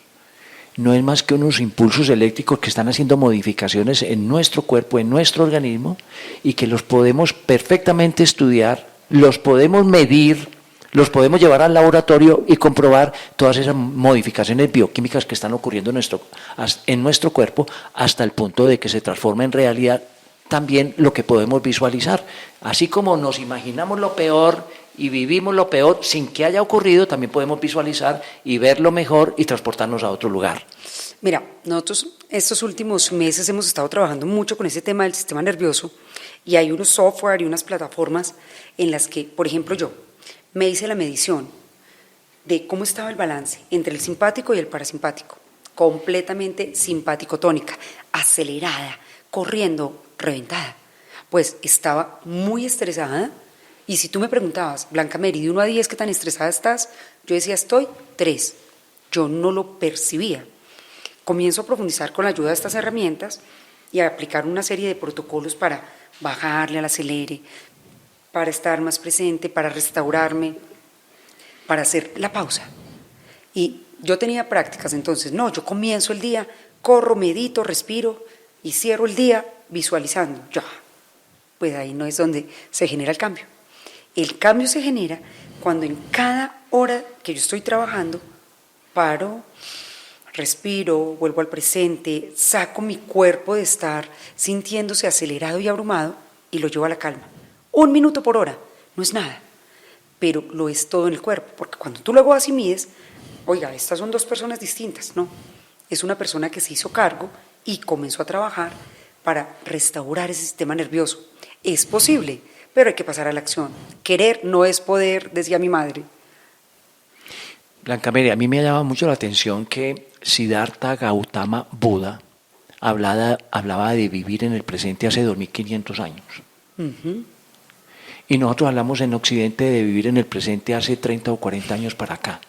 no es más que unos impulsos eléctricos que están haciendo modificaciones en nuestro cuerpo, en nuestro organismo, y que los podemos perfectamente estudiar, los podemos medir, los podemos llevar al laboratorio y comprobar todas esas modificaciones bioquímicas que están ocurriendo en nuestro cuerpo, hasta el punto de que se transforma en realidad también lo que podemos visualizar. Así como nos imaginamos lo peor y vivimos lo peor sin que haya ocurrido, también podemos visualizar y ver lo mejor y transportarnos a otro lugar. Mira, nosotros estos últimos meses hemos estado trabajando mucho con ese tema del sistema nervioso, y hay unos software y unas plataformas en las que, por ejemplo, yo me hice la medición de cómo estaba el balance entre el simpático y el parasimpático, completamente simpático-tónica, acelerada, corriendo, reventada. Pues estaba muy estresada, y si tú me preguntabas, Blanca Mary, de 1 a 10, ¿qué tan estresada estás? Yo decía, estoy 3. Yo no lo percibía. Comienzo a profundizar con la ayuda de estas herramientas y a aplicar una serie de protocolos para bajarle al acelere, para estar más presente, para restaurarme, para hacer la pausa. Y yo tenía prácticas, entonces, yo comienzo el día, corro, medito, respiro y cierro el día visualizando. Ya, pues ahí no es donde se genera el cambio. El cambio se genera cuando en cada hora que yo estoy trabajando, paro, respiro, vuelvo al presente, saco mi cuerpo de estar sintiéndose acelerado y abrumado y lo llevo a la calma. 1 minuto por hora, no es nada, pero lo es todo en el cuerpo, porque cuando tú luego vas y mides, oiga, estas son 2 personas distintas, no, es una persona que se hizo cargo y comenzó a trabajar para restaurar ese sistema nervioso. Es posible, pero hay que pasar a la acción. Querer no es poder, decía mi madre. Blanca Mary, a mí me llama mucho la atención que Siddhartha Gautama Buda hablaba de vivir en el presente hace 2500 años. Uh-huh. Y nosotros hablamos en Occidente de vivir en el presente hace 30 o 40 años para acá.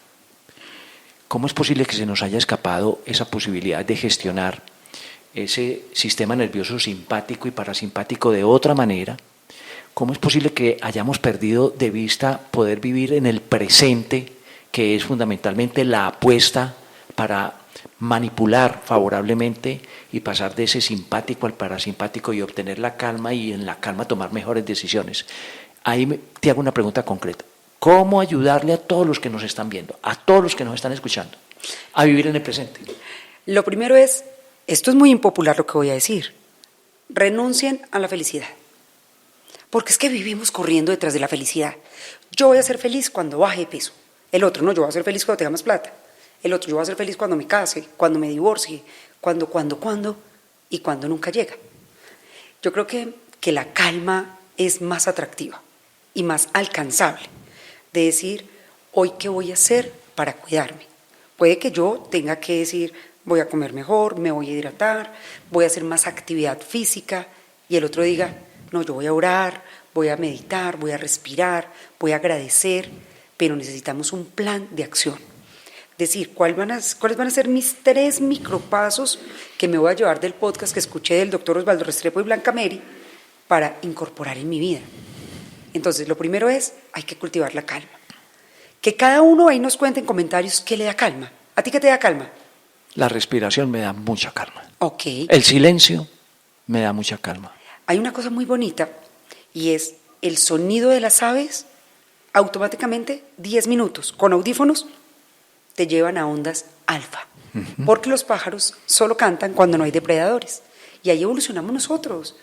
¿Cómo es posible que se nos haya escapado esa posibilidad de gestionar ese sistema nervioso simpático y parasimpático de otra manera? ¿Cómo es posible que hayamos perdido de vista poder vivir en el presente, que es fundamentalmente la apuesta para manipular favorablemente y pasar de ese simpático al parasimpático y obtener la calma, y en la calma tomar mejores decisiones? Ahí te hago una pregunta concreta. ¿Cómo ayudarle a todos los que nos están viendo, a todos los que nos están escuchando, a vivir en el presente? Lo primero es, esto es muy impopular lo que voy a decir, renuncien a la felicidad. Porque es que vivimos corriendo detrás de la felicidad. Yo voy a ser feliz cuando baje de peso. El otro, no, yo voy a ser feliz cuando tenga más plata. El otro, yo voy a ser feliz cuando me case, cuando me divorcie, cuando, y cuando nunca llega. Yo creo que la calma es más atractiva y más alcanzable. De decir, hoy qué voy a hacer para cuidarme. Puede que yo tenga que decir, voy a comer mejor, me voy a hidratar, voy a hacer más actividad física, y el otro diga, no, yo voy a orar, voy a meditar, voy a respirar, voy a agradecer, pero necesitamos un plan de acción. Decir, ¿cuáles van a ser mis 3 micropasos que me voy a llevar del podcast que escuché del doctor Osvaldo Restrepo y Blanca Mary para incorporar en mi vida? Entonces, lo primero es, hay que cultivar la calma. Que cada uno ahí nos cuente en comentarios qué le da calma. ¿A ti qué te da calma? La respiración me da mucha calma. Ok. El silencio me da mucha calma. Hay una cosa muy bonita y es el sonido de las aves, automáticamente 10 minutos con audífonos te llevan a ondas alfa, porque los pájaros solo cantan cuando no hay depredadores y ahí evolucionamos nosotros,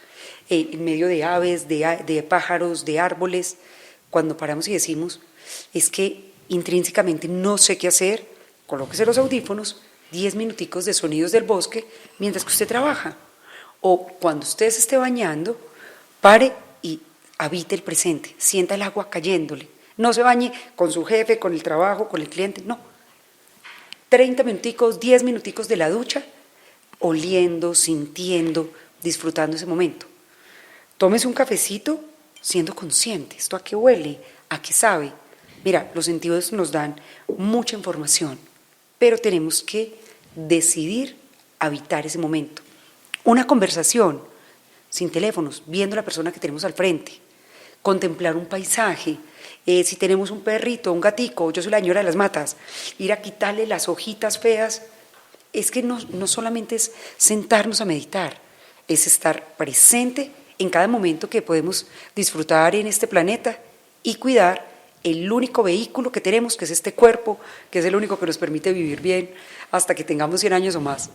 en medio de aves, de pájaros, de árboles, cuando paramos y decimos, es que intrínsecamente no sé qué hacer, colóquese los audífonos, 10 minuticos de sonidos del bosque mientras que usted trabaja. O cuando usted se esté bañando, pare y habite el presente, sienta el agua cayéndole. No se bañe con su jefe, con el trabajo, con el cliente, no. 30 minuticos, 10 minuticos de la ducha, oliendo, sintiendo, disfrutando ese momento. Tómese un cafecito siendo consciente, ¿esto a qué huele? ¿A qué sabe? Mira, los sentidos nos dan mucha información, pero tenemos que decidir habitar ese momento. Una conversación, sin teléfonos, viendo a la persona que tenemos al frente, contemplar un paisaje, si tenemos un perrito, un gatico, yo soy la señora de las matas, ir a quitarle las hojitas feas, es que no solamente es sentarnos a meditar, es estar presente en cada momento que podemos disfrutar en este planeta y cuidar el único vehículo que tenemos, que es este cuerpo, que es el único que nos permite vivir bien hasta que tengamos 100 años o más.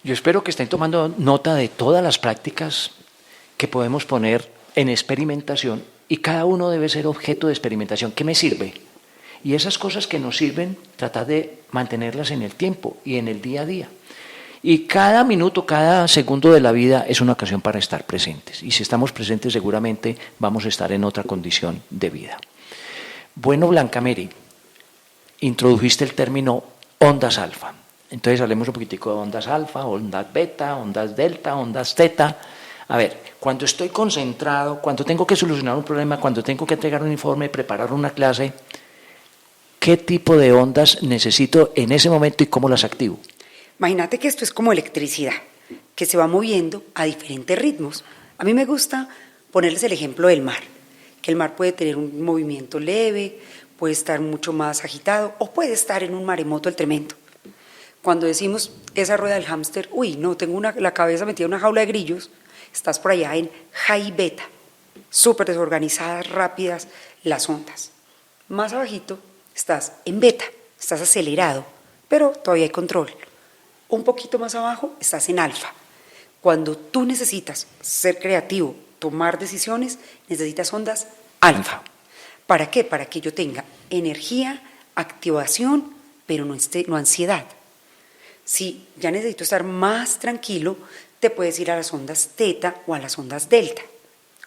Yo espero que estén tomando nota de todas las prácticas que podemos poner en experimentación y cada uno debe ser objeto de experimentación. ¿Qué me sirve? Y esas cosas que nos sirven, tratar de mantenerlas en el tiempo y en el día a día. Y cada minuto, cada segundo de la vida es una ocasión para estar presentes. Y si estamos presentes seguramente vamos a estar en otra condición de vida. Bueno, Blanca Mary, introdujiste el término ondas alfa. Entonces hablemos un poquitico de ondas alfa, ondas beta, ondas delta, ondas teta. A ver, cuando estoy concentrado, cuando tengo que solucionar un problema, cuando tengo que entregar un informe, preparar una clase, ¿qué tipo de ondas necesito en ese momento y cómo las activo? Imagínate que esto es como electricidad, que se va moviendo a diferentes ritmos. A mí me gusta ponerles el ejemplo del mar, que el mar puede tener un movimiento leve, puede estar mucho más agitado o puede estar en un maremoto el tremendo. Cuando decimos esa rueda del hámster, uy, no, tengo la cabeza metida en una jaula de grillos, estás por allá en high beta, súper desorganizadas, rápidas las ondas. Más abajito estás en beta, estás acelerado, pero todavía hay control. Un poquito más abajo estás en alfa. Cuando tú necesitas ser creativo, tomar decisiones, necesitas ondas alfa. ¿Para qué? Para que yo tenga energía, activación, pero no ansiedad. Si ya necesito estar más tranquilo, te puedes ir a las ondas teta o a las ondas delta.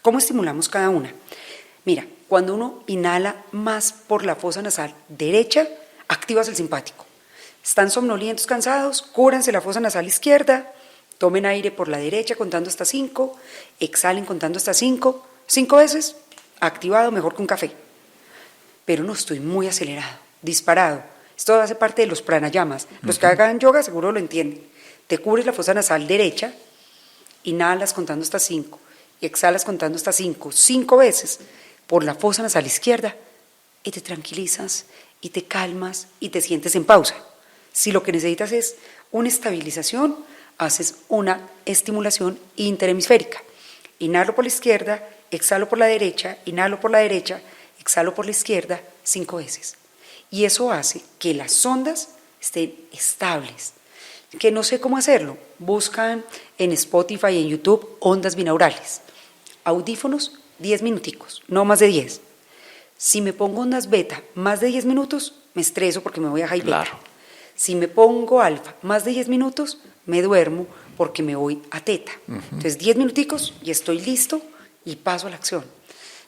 ¿Cómo estimulamos cada una? Mira, cuando uno inhala más por la fosa nasal derecha, activas el simpático. Están somnolientos, cansados, cúbranse la fosa nasal izquierda, tomen aire por la derecha contando hasta 5, exhalen contando hasta 5, 5 veces, activado mejor que un café. Pero no estoy muy acelerado, disparado. Esto hace parte de los pranayamas. Los que hagan yoga seguro lo entienden. Te cubres la fosa nasal derecha, inhalas contando hasta 5 y exhalas contando hasta 5, 5 veces por la fosa nasal izquierda y te tranquilizas y te calmas y te sientes en pausa. Si lo que necesitas es una estabilización, haces una estimulación interhemisférica. Inhalo por la izquierda, exhalo por la derecha, inhalo por la derecha, exhalo por la izquierda 5 veces. Y eso hace que las ondas estén estables. Que no sé cómo hacerlo. Buscan en Spotify y en YouTube ondas binaurales. Audífonos, 10 minuticos, no más de 10. Si me pongo ondas beta más de 10 minutos, me estreso porque me voy a high beta. Claro. Si me pongo alfa más de 10 minutos, me duermo porque me voy a teta. Entonces 10 minuticos y estoy listo y paso a la acción.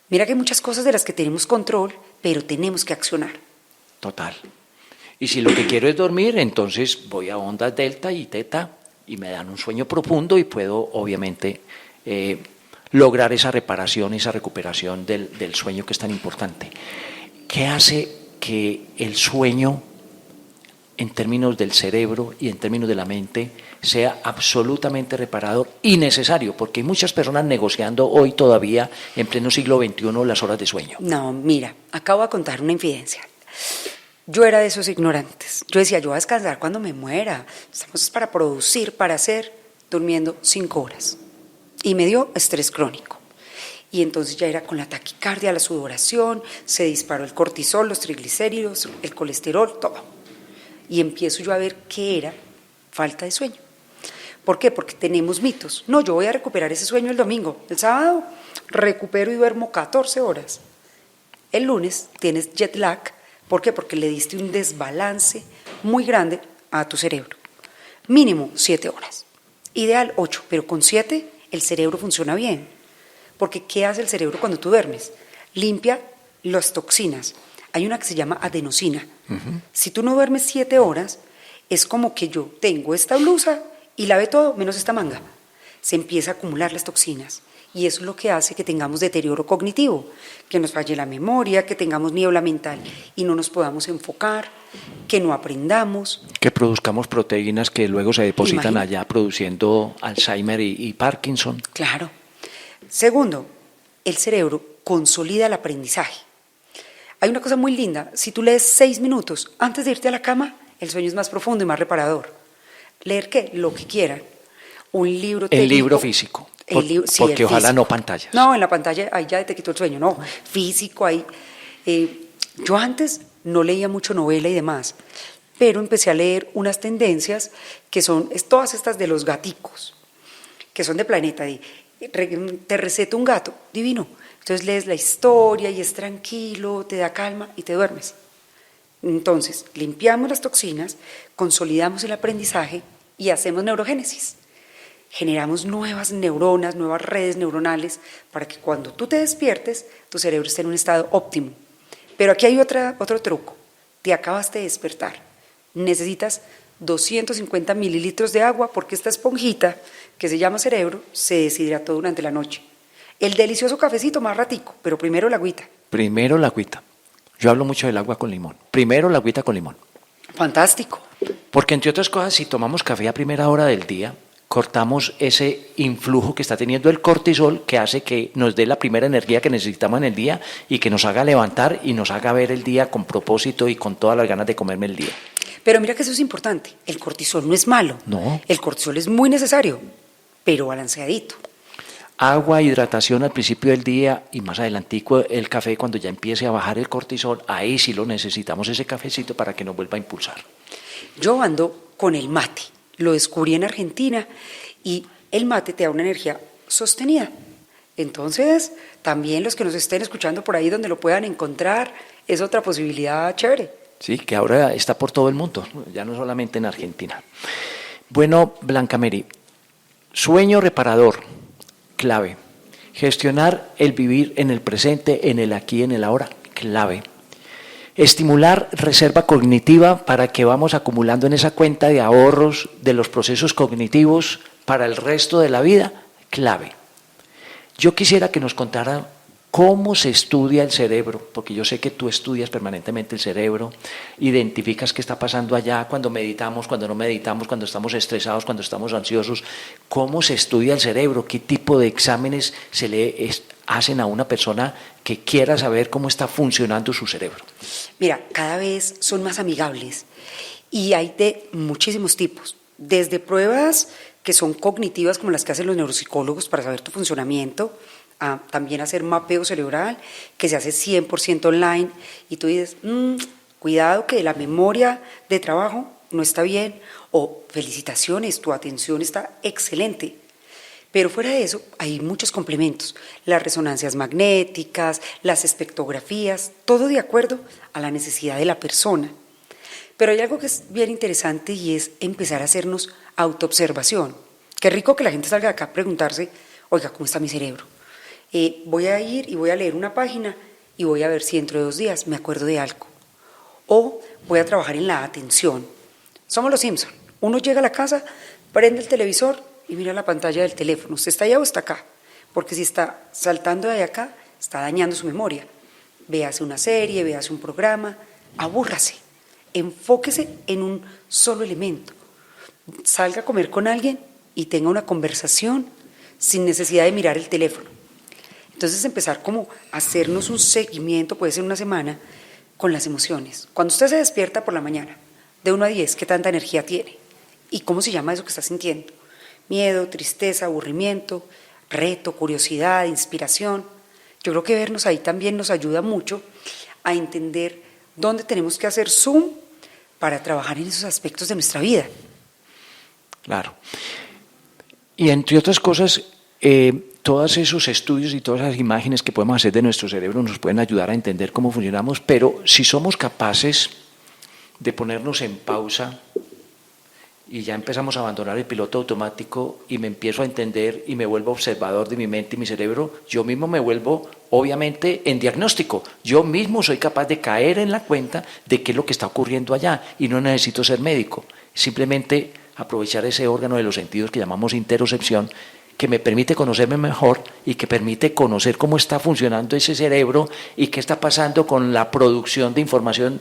Mira que hay muchas cosas de las que tenemos control, pero tenemos que accionar. Total. Y si lo que quiero es dormir, entonces voy a ondas delta y teta y me dan un sueño profundo y puedo obviamente lograr esa reparación, esa recuperación del sueño que es tan importante. ¿Qué hace que el sueño, en términos del cerebro y en términos de la mente, sea absolutamente reparador y necesario? Porque hay muchas personas negociando hoy todavía, en pleno siglo XXI, las horas de sueño. No, mira, acabo de contar una infidencia. Yo era de esos ignorantes. Yo decía, yo voy a descansar cuando me muera. Estamos para producir, para hacer, durmiendo 5 horas. y me dio estrés crónico. Y entonces ya era con la taquicardia, la sudoración, se disparó el cortisol, los triglicéridos, el colesterol, todo. Y empiezo yo a ver qué era falta de sueño. ¿Por qué? Porque tenemos mitos. No, yo voy a recuperar ese sueño el domingo. El sábado recupero y duermo 14 horas. El lunes tienes jet lag. ¿Por qué? Porque le diste un desbalance muy grande a tu cerebro. Mínimo 7 horas. Ideal 8, pero con 7 el cerebro funciona bien. Porque ¿qué hace el cerebro cuando tú duermes? Limpia las toxinas. Hay una que se llama adenosina. Si tú no duermes 7 horas, es como que yo tengo esta blusa y lavé todo menos esta manga. Se empieza a acumular las toxinas. Y eso es lo que hace que tengamos deterioro cognitivo, que nos falle la memoria, que tengamos niebla mental y no nos podamos enfocar, que no aprendamos. Que produzcamos proteínas que luego se depositan Imagina. allá produciendo Alzheimer y Parkinson. Claro. Segundo, el cerebro consolida el aprendizaje. Hay una cosa muy linda, si tú lees 6 minutos antes de irte a la cama, el sueño es más profundo y más reparador. ¿Leer qué? Lo que quieran. Un libro técnico. El libro físico. Sí, Porque el ojalá físico. no pantallas. No, en la pantalla ahí ya te quitó el sueño, no. Físico, ahí. Yo antes no leía mucho novela y demás, pero empecé a leer unas tendencias que son todas estas de los gaticos, que son de Planeta. Te receto un gato, divino. Entonces lees la historia y es tranquilo, te da calma y te duermes. Entonces, limpiamos las toxinas, consolidamos el aprendizaje y hacemos neurogénesis. Generamos nuevas neuronas, nuevas redes neuronales para que cuando tú te despiertes, tu cerebro esté en un estado óptimo. Pero aquí hay otro truco. Te acabas de despertar. Necesitas 250 mililitros de agua porque esta esponjita, que se llama cerebro, se deshidrató durante la noche. El delicioso cafecito más ratico, pero primero la agüita. Primero la agüita. Yo hablo mucho del agua con limón. Primero la agüita con limón. Fantástico. Porque entre otras cosas, si tomamos café a primera hora del día, cortamos ese influjo que está teniendo el cortisol que hace que nos dé la primera energía que necesitamos en el día y que nos haga levantar y nos haga ver el día con propósito y con todas las ganas de comerme el día. Pero mira que eso es importante. El cortisol no es malo. No. El cortisol es muy necesario, pero balanceadito. Agua, hidratación al principio del día y más adelantico el café cuando ya empiece a bajar el cortisol, ahí sí lo necesitamos ese cafecito para que nos vuelva a impulsar. Yo ando con el mate. Lo descubrí en Argentina y el mate te da una energía sostenida. Entonces, también los que nos estén escuchando por ahí donde lo puedan encontrar, es otra posibilidad chévere. Sí, que ahora está por todo el mundo, ya no solamente en Argentina. Bueno, Blanca Mary, sueño reparador, clave. Gestionar el vivir en el presente, en el aquí, en el ahora, clave. Estimular reserva cognitiva para que vamos acumulando en esa cuenta de ahorros de los procesos cognitivos para el resto de la vida, clave. Yo quisiera que nos contara cómo se estudia el cerebro, porque yo sé que tú estudias permanentemente el cerebro, identificas qué está pasando allá cuando meditamos, cuando no meditamos, cuando estamos estresados, cuando estamos ansiosos, cómo se estudia el cerebro, qué tipo de exámenes se le hacen a una persona que quiera saber cómo está funcionando su cerebro. Mira, cada vez son más amigables y hay de muchísimos tipos, desde pruebas que son cognitivas como las que hacen los neuropsicólogos para saber tu funcionamiento, a también hacer mapeo cerebral que se hace 100% online y tú dices, cuidado que la memoria de trabajo no está bien o felicitaciones, tu atención está excelente. Pero fuera de eso hay muchos complementos, las resonancias magnéticas, las espectrografías, todo de acuerdo a la necesidad de la persona. Pero hay algo que es bien interesante y es empezar a hacernos autoobservación. Qué rico que la gente salga de acá a preguntarse, oiga, ¿cómo está mi cerebro? Voy a ir y voy a leer una página y voy a ver si dentro de 2 días me acuerdo de algo. O voy a trabajar en la atención. Somos los Simpson. Uno llega a la casa, prende el televisor y mira la pantalla del teléfono. ¿Usted está allá o está acá? Porque si está saltando de acá, está dañando su memoria. Véase una serie, véase un programa, abúrrase. Enfóquese en un solo elemento. Salga a comer con alguien y tenga una conversación sin necesidad de mirar el teléfono. Entonces empezar como a hacernos un seguimiento, puede ser una semana, con las emociones. Cuando usted se despierta por la mañana, de 1 a 10, ¿qué tanta energía tiene? ¿Y cómo se llama eso que está sintiendo? Miedo, tristeza, aburrimiento. reto, curiosidad, inspiración. Yo creo que vernos ahí también nos ayuda mucho a entender dónde tenemos que hacer zoom para trabajar en esos aspectos de nuestra vida. Claro. Y entre otras cosas, todos esos estudios y todas las imágenes que podemos hacer de nuestro cerebro nos pueden ayudar a entender cómo funcionamos, pero si somos capaces de ponernos en pausa y ya empezamos a abandonar el piloto automático y me empiezo a entender y me vuelvo observador de mi mente y mi cerebro, yo mismo me vuelvo obviamente en diagnóstico. Yo mismo soy capaz de caer en la cuenta de qué es lo que está ocurriendo allá y no necesito ser médico. Simplemente aprovechar ese órgano de los sentidos que llamamos interocepción, que me permite conocerme mejor y que permite conocer cómo está funcionando ese cerebro y qué está pasando con la producción de información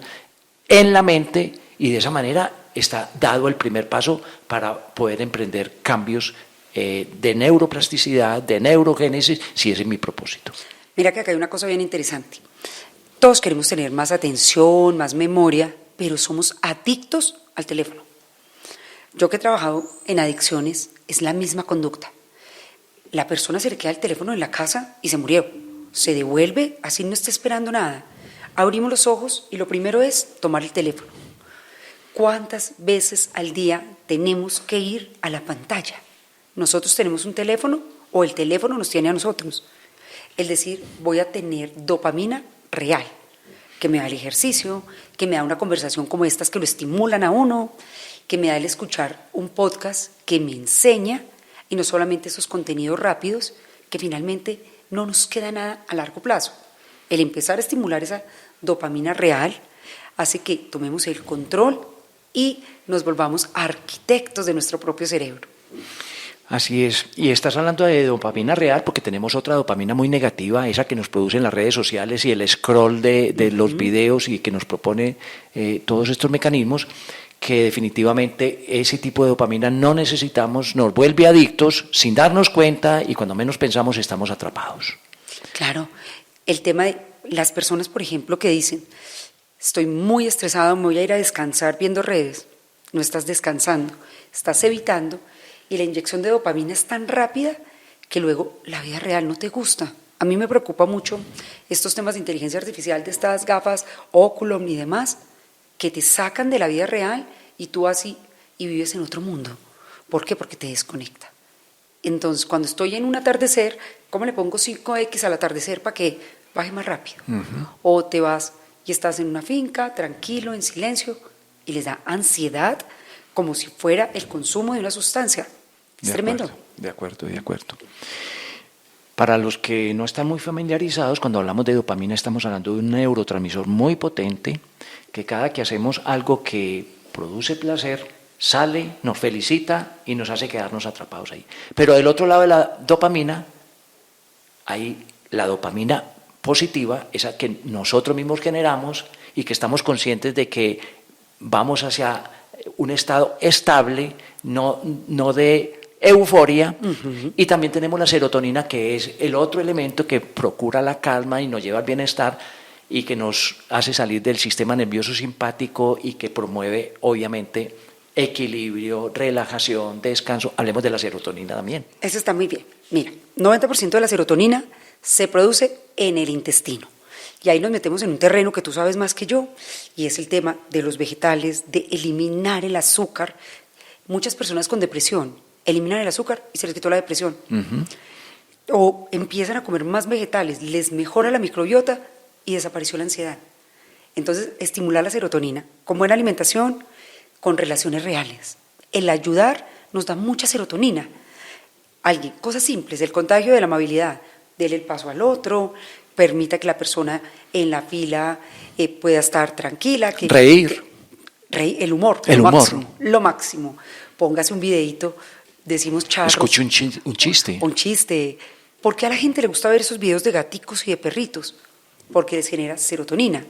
en la mente, y de esa manera está dado el primer paso para poder emprender cambios de neuroplasticidad, de neurogénesis, si ese es mi propósito. Mira que acá hay una cosa bien interesante. Todos queremos tener más atención, más memoria, pero somos adictos al teléfono. Yo que he trabajado en adicciones, es la misma conducta. La persona se le queda el teléfono en la casa y se murió. Se devuelve, así no está esperando nada. Abrimos los ojos y lo primero es tomar el teléfono. ¿Cuántas veces al día tenemos que ir a la pantalla? Nosotros tenemos un teléfono o el teléfono nos tiene a nosotros. Es decir, voy a tener dopamina real, que me da el ejercicio, que me da una conversación como estas que lo estimulan a uno, que me da el escuchar un podcast que me enseña, y no solamente esos contenidos rápidos que finalmente no nos queda nada a largo plazo. El empezar a estimular esa dopamina real hace que tomemos el control y nos volvamos arquitectos de nuestro propio cerebro. Así es, y estás hablando de dopamina real porque tenemos otra dopamina muy negativa, esa que nos producen las redes sociales y el scroll de los videos y que nos propone todos estos mecanismos, que definitivamente ese tipo de dopamina no necesitamos, nos vuelve adictos sin darnos cuenta y cuando menos pensamos estamos atrapados. Claro, el tema de las personas, por ejemplo, que dicen, estoy muy estresado, me voy a ir a descansar viendo redes. No estás descansando, estás evitando, y la inyección de dopamina es tan rápida que luego la vida real no te gusta. A mí me preocupa mucho estos temas de inteligencia artificial, de estas gafas, Oculus y demás, que te sacan de la vida real y tú así y vives en otro mundo. ¿Por qué? Porque te desconecta. Entonces, cuando estoy en un atardecer, ¿cómo le pongo 5X al atardecer para que baje más rápido? O te vas y estás en una finca, tranquilo, en silencio, y les da ansiedad como si fuera el consumo de una sustancia. Es tremendo. De acuerdo. Para los que no están muy familiarizados, cuando hablamos de dopamina estamos hablando de un neurotransmisor muy potente que cada que hacemos algo que produce placer, sale, nos felicita y nos hace quedarnos atrapados ahí. Pero del otro lado de la dopamina, hay la dopamina positiva, esa que nosotros mismos generamos y que estamos conscientes de que vamos hacia un estado estable, no de euforia. Y también tenemos la serotonina, que es el otro elemento que procura la calma y nos lleva al bienestar y que nos hace salir del sistema nervioso simpático y que promueve obviamente equilibrio, relajación, descanso. Hablemos de la serotonina también. Eso está muy bien. Mira, 90% de la serotonina se produce en el intestino. Y ahí nos metemos en un terreno que tú sabes más que yo, y es el tema de los vegetales, de eliminar el azúcar. Muchas personas con depresión eliminan el azúcar y se les quitó la depresión. O empiezan a comer más vegetales, les mejora la microbiota y desapareció la ansiedad. Entonces, estimular la serotonina con buena alimentación, con relaciones reales. El ayudar nos da mucha serotonina. Alguien, cosas simples, el contagio de la amabilidad, dele el paso al otro, permita que la persona en la fila pueda estar tranquila. Reír. El humor. Lo máximo. Póngase un videíto, decimos charros. Escuche un chiste. Un chiste. ¿Por qué a la gente le gusta ver esos videos de gaticos y de perritos? Porque les genera serotonina.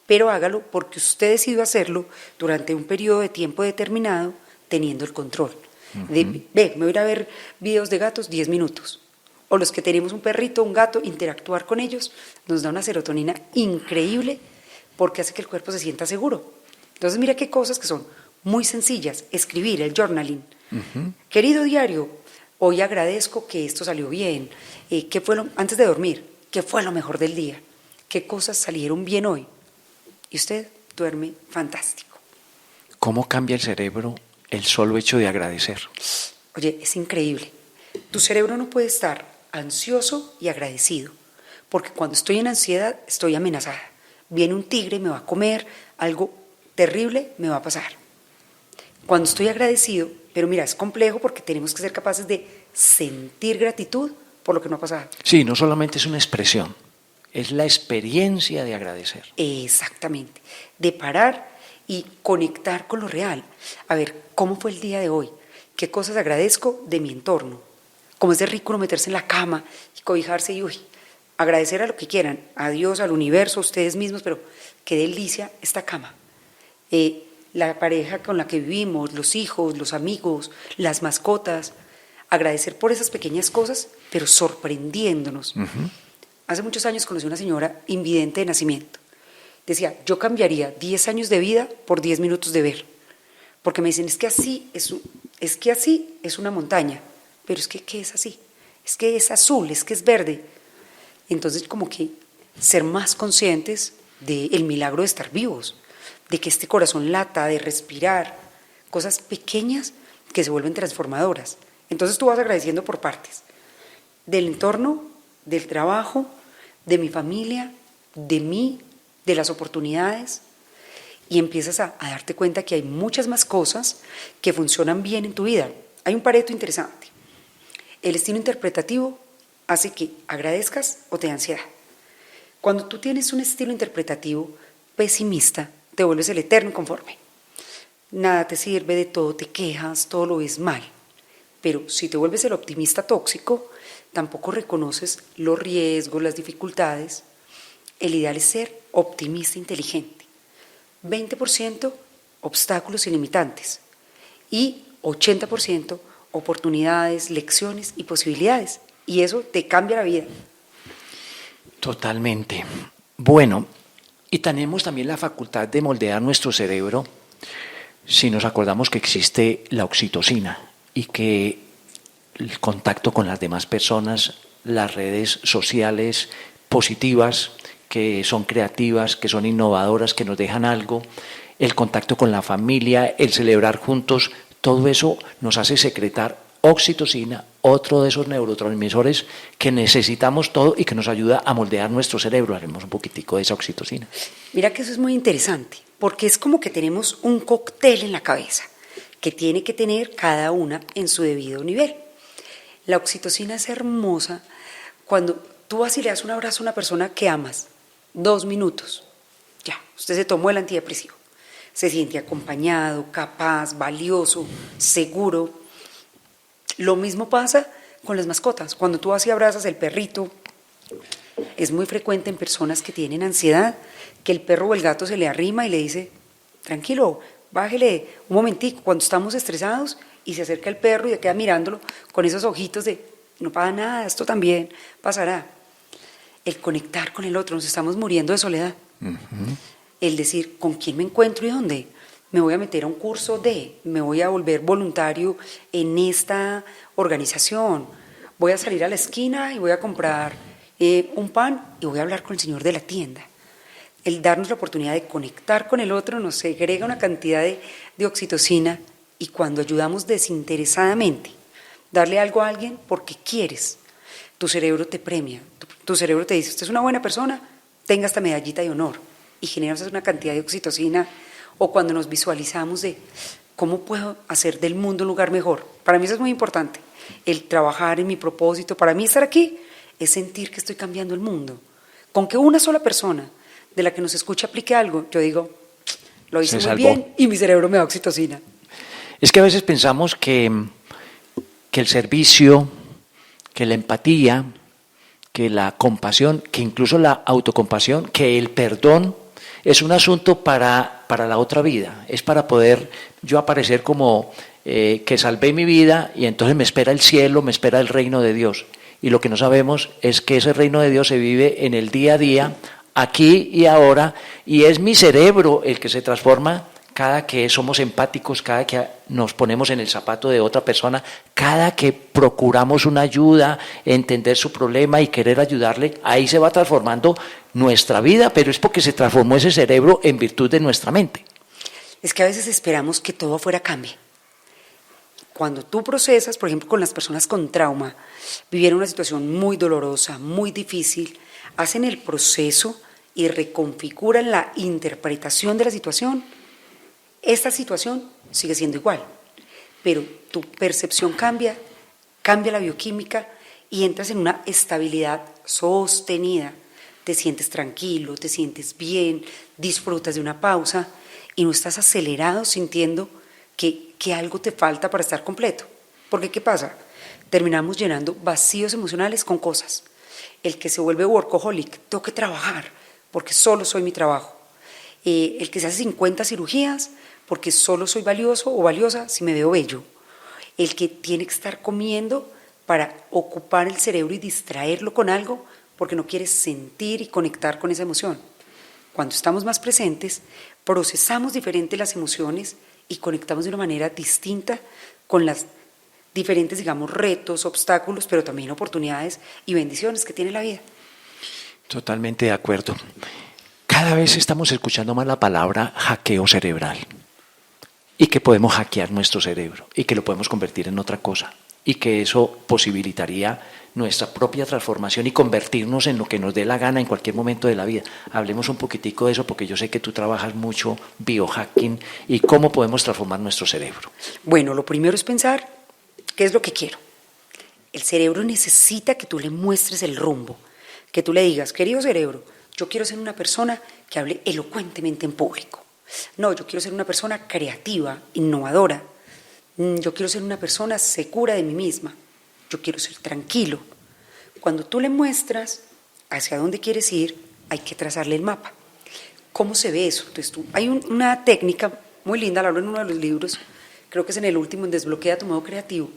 Pero hágalo porque usted decidió hacerlo durante un periodo de tiempo determinado, teniendo el control. Me voy a ir a ver videos de gatos 10 minutos. O los que tenemos un perrito, un gato, interactuar con ellos nos da una serotonina increíble porque hace que el cuerpo se sienta seguro. Entonces mira qué cosas que son muy sencillas. Escribir, el journaling. Querido diario, Hoy agradezco que esto salió bien. Antes de dormir, ¿qué fue lo mejor del día? ¿Qué cosas salieron bien hoy? Y usted duerme fantástico. ¿Cómo cambia el cerebro el solo hecho de agradecer? Oye, es increíble. Tu cerebro no puede estar ansioso y agradecido, porque cuando estoy en ansiedad estoy amenazada. Viene un tigre, me va a comer, algo terrible me va a pasar. Cuando estoy agradecido, pero mira, es complejo porque tenemos que ser capaces de sentir gratitud por lo que no ha pasado. Sí, no solamente es una expresión, es la experiencia de agradecer. Exactamente, de parar y conectar con lo real. A ver, ¿cómo fue el día de hoy? ¿Qué cosas agradezco de mi entorno? Cómo es de rico uno meterse en la cama y cobijarse y agradecer a lo que quieran, a Dios, al universo, a ustedes mismos, pero qué delicia esta cama. La pareja con la que vivimos, los hijos, los amigos, las mascotas, agradecer por esas pequeñas cosas, pero sorprendiéndonos. Hace muchos años conocí a una señora invidente de nacimiento. Decía, yo cambiaría 10 años de vida por 10 minutos de ver. Porque me dicen, es que así es una montaña. Pero es que, ¿qué es así? Es que es azul, es que es verde. Entonces, como que ser más conscientes del milagro de estar vivos, de que este corazón lata, de respirar, cosas pequeñas que se vuelven transformadoras. Entonces tú vas agradeciendo por partes, del entorno, del trabajo, de mi familia, de mí, de las oportunidades, y empiezas a darte cuenta que hay muchas más cosas que funcionan bien en tu vida. Hay un Pareto interesante. El estilo interpretativo hace que agradezcas o te dé ansiedad. Cuando tú tienes un estilo interpretativo pesimista, te vuelves el eterno inconforme. Nada te sirve, de todo te quejas, todo lo ves mal. Pero si te vuelves el optimista tóxico, tampoco reconoces los riesgos, las dificultades. El ideal es ser optimista inteligente. 20% obstáculos y limitantes y 80% oportunidades, lecciones y posibilidades. Y eso te cambia la vida. Totalmente. Bueno, y tenemos también la facultad de moldear nuestro cerebro si nos acordamos que existe la oxitocina y que el contacto con las demás personas, las redes sociales positivas, que son creativas, que son innovadoras, que nos dejan algo, el contacto con la familia, el celebrar juntos, todo eso nos hace secretar oxitocina, otro de esos neurotransmisores que necesitamos todo y que nos ayuda a moldear nuestro cerebro. Haremos un poquitico de esa oxitocina. Mira que eso es muy interesante, porque es como que tenemos un cóctel en la cabeza que tiene que tener cada una en su debido nivel. La oxitocina es hermosa cuando tú vas y le das un abrazo a una persona que amas, 2 minutos, ya, usted se tomó el antidepresivo, se siente acompañado, capaz, valioso, seguro. Lo mismo pasa con las mascotas. Cuando tú vas y abrazas el perrito, es muy frecuente en personas que tienen ansiedad que el perro o el gato se le arrima y le dice, tranquilo, bájele un momentico, cuando estamos estresados, y se acerca el perro y se queda mirándolo con esos ojitos de, no pasa nada, esto también pasará. El conectar con el otro, nos estamos muriendo de soledad. El decir, ¿con quién me encuentro y dónde? Me voy a meter a un curso me voy a volver voluntario en esta organización, voy a salir a la esquina y voy a comprar un pan y voy a hablar con el señor de la tienda. El darnos la oportunidad de conectar con el otro nos segrega una cantidad de oxitocina, y cuando ayudamos desinteresadamente, darle algo a alguien porque quieres, tu cerebro te premia, tu cerebro te dice, usted es una buena persona, tenga esta medallita de honor, y generas una cantidad de oxitocina. O cuando nos visualizamos de cómo puedo hacer del mundo un lugar mejor. Para mí eso es muy importante, el trabajar en mi propósito. Para mí estar aquí es sentir que estoy cambiando el mundo. Con que una sola persona de la que nos escucha aplique algo, yo digo, lo hice muy bien y mi cerebro me da oxitocina. Es que a veces pensamos que el servicio, que la empatía, que la compasión, que incluso la autocompasión, que el perdón es un asunto para la otra vida, es para poder yo aparecer como que salvé mi vida y entonces me espera el cielo, me espera el reino de Dios. Y lo que no sabemos es que ese reino de Dios se vive en el día a día, aquí y ahora, y es mi cerebro el que se transforma cada que somos empáticos, cada que nos ponemos en el zapato de otra persona, cada que procuramos una ayuda, entender su problema y querer ayudarle, ahí se va transformando nuestra vida, pero es porque se transformó ese cerebro en virtud de nuestra mente. Es que a veces esperamos que todo afuera cambie. Cuando tú procesas, por ejemplo, con las personas con trauma, vivieron una situación muy dolorosa, muy difícil, hacen el proceso y reconfiguran la interpretación de la situación, esta situación sigue siendo igual, pero tu percepción cambia, cambia la bioquímica y entras en una estabilidad sostenida. Te sientes tranquilo, te sientes bien, disfrutas de una pausa y no estás acelerado sintiendo que algo te falta para estar completo. Porque ¿qué pasa? Terminamos llenando vacíos emocionales con cosas. El que se vuelve workaholic, tengo que trabajar porque solo soy mi trabajo. El que se hace 50 cirugías porque solo soy valioso o valiosa si me veo bello. El que tiene que estar comiendo para ocupar el cerebro y distraerlo con algo porque no quiere sentir y conectar con esa emoción. Cuando estamos más presentes, procesamos diferente las emociones y conectamos de una manera distinta con las diferentes, digamos, retos, obstáculos, pero también oportunidades y bendiciones que tiene la vida. Totalmente de acuerdo. Cada vez estamos escuchando más la palabra hackeo cerebral y que podemos hackear nuestro cerebro y que lo podemos convertir en otra cosa y que eso posibilitaría nuestra propia transformación y convertirnos en lo que nos dé la gana en cualquier momento de la vida. Hablemos un poquitico de eso porque yo sé que tú trabajas mucho biohacking y cómo podemos transformar nuestro cerebro. Bueno, lo primero es pensar qué es lo que quiero. El cerebro necesita que tú le muestres el rumbo, que tú le digas, querido cerebro, yo quiero ser una persona que hable elocuentemente en público. No, yo quiero ser una persona creativa, innovadora. Yo quiero ser una persona segura de mí misma. Yo quiero ser tranquilo. Cuando tú le muestras hacia dónde quieres ir, hay que trazarle el mapa. ¿Cómo se ve eso? Entonces hay una técnica muy linda, la hablo en uno de los libros, creo que es en el último, en Desbloquea tu modo creativo,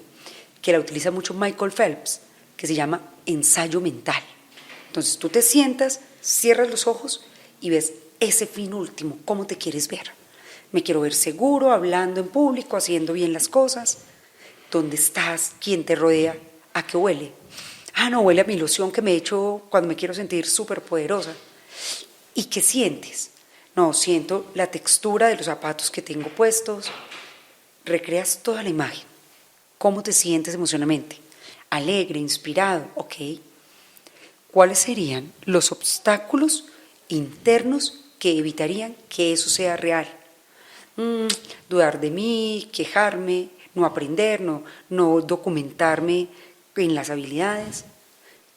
que la utiliza mucho Michael Phelps, que se llama ensayo mental. Entonces tú te sientas, cierras los ojos y ves ese fin último, cómo te quieres ver. Me quiero ver seguro, hablando en público, haciendo bien las cosas. ¿Dónde estás? ¿Quién te rodea? ¿A qué huele? Ah, no, huele a mi loción que me echo cuando me quiero sentir súper poderosa. ¿Y qué sientes? No, siento la textura de los zapatos que tengo puestos. Recreas toda la imagen. ¿Cómo te sientes emocionalmente? Alegre, inspirado, ok. ¿Cuáles serían los obstáculos internos que evitarían que eso sea real? Dudar de mí, quejarme, no aprender, no documentarme en las habilidades.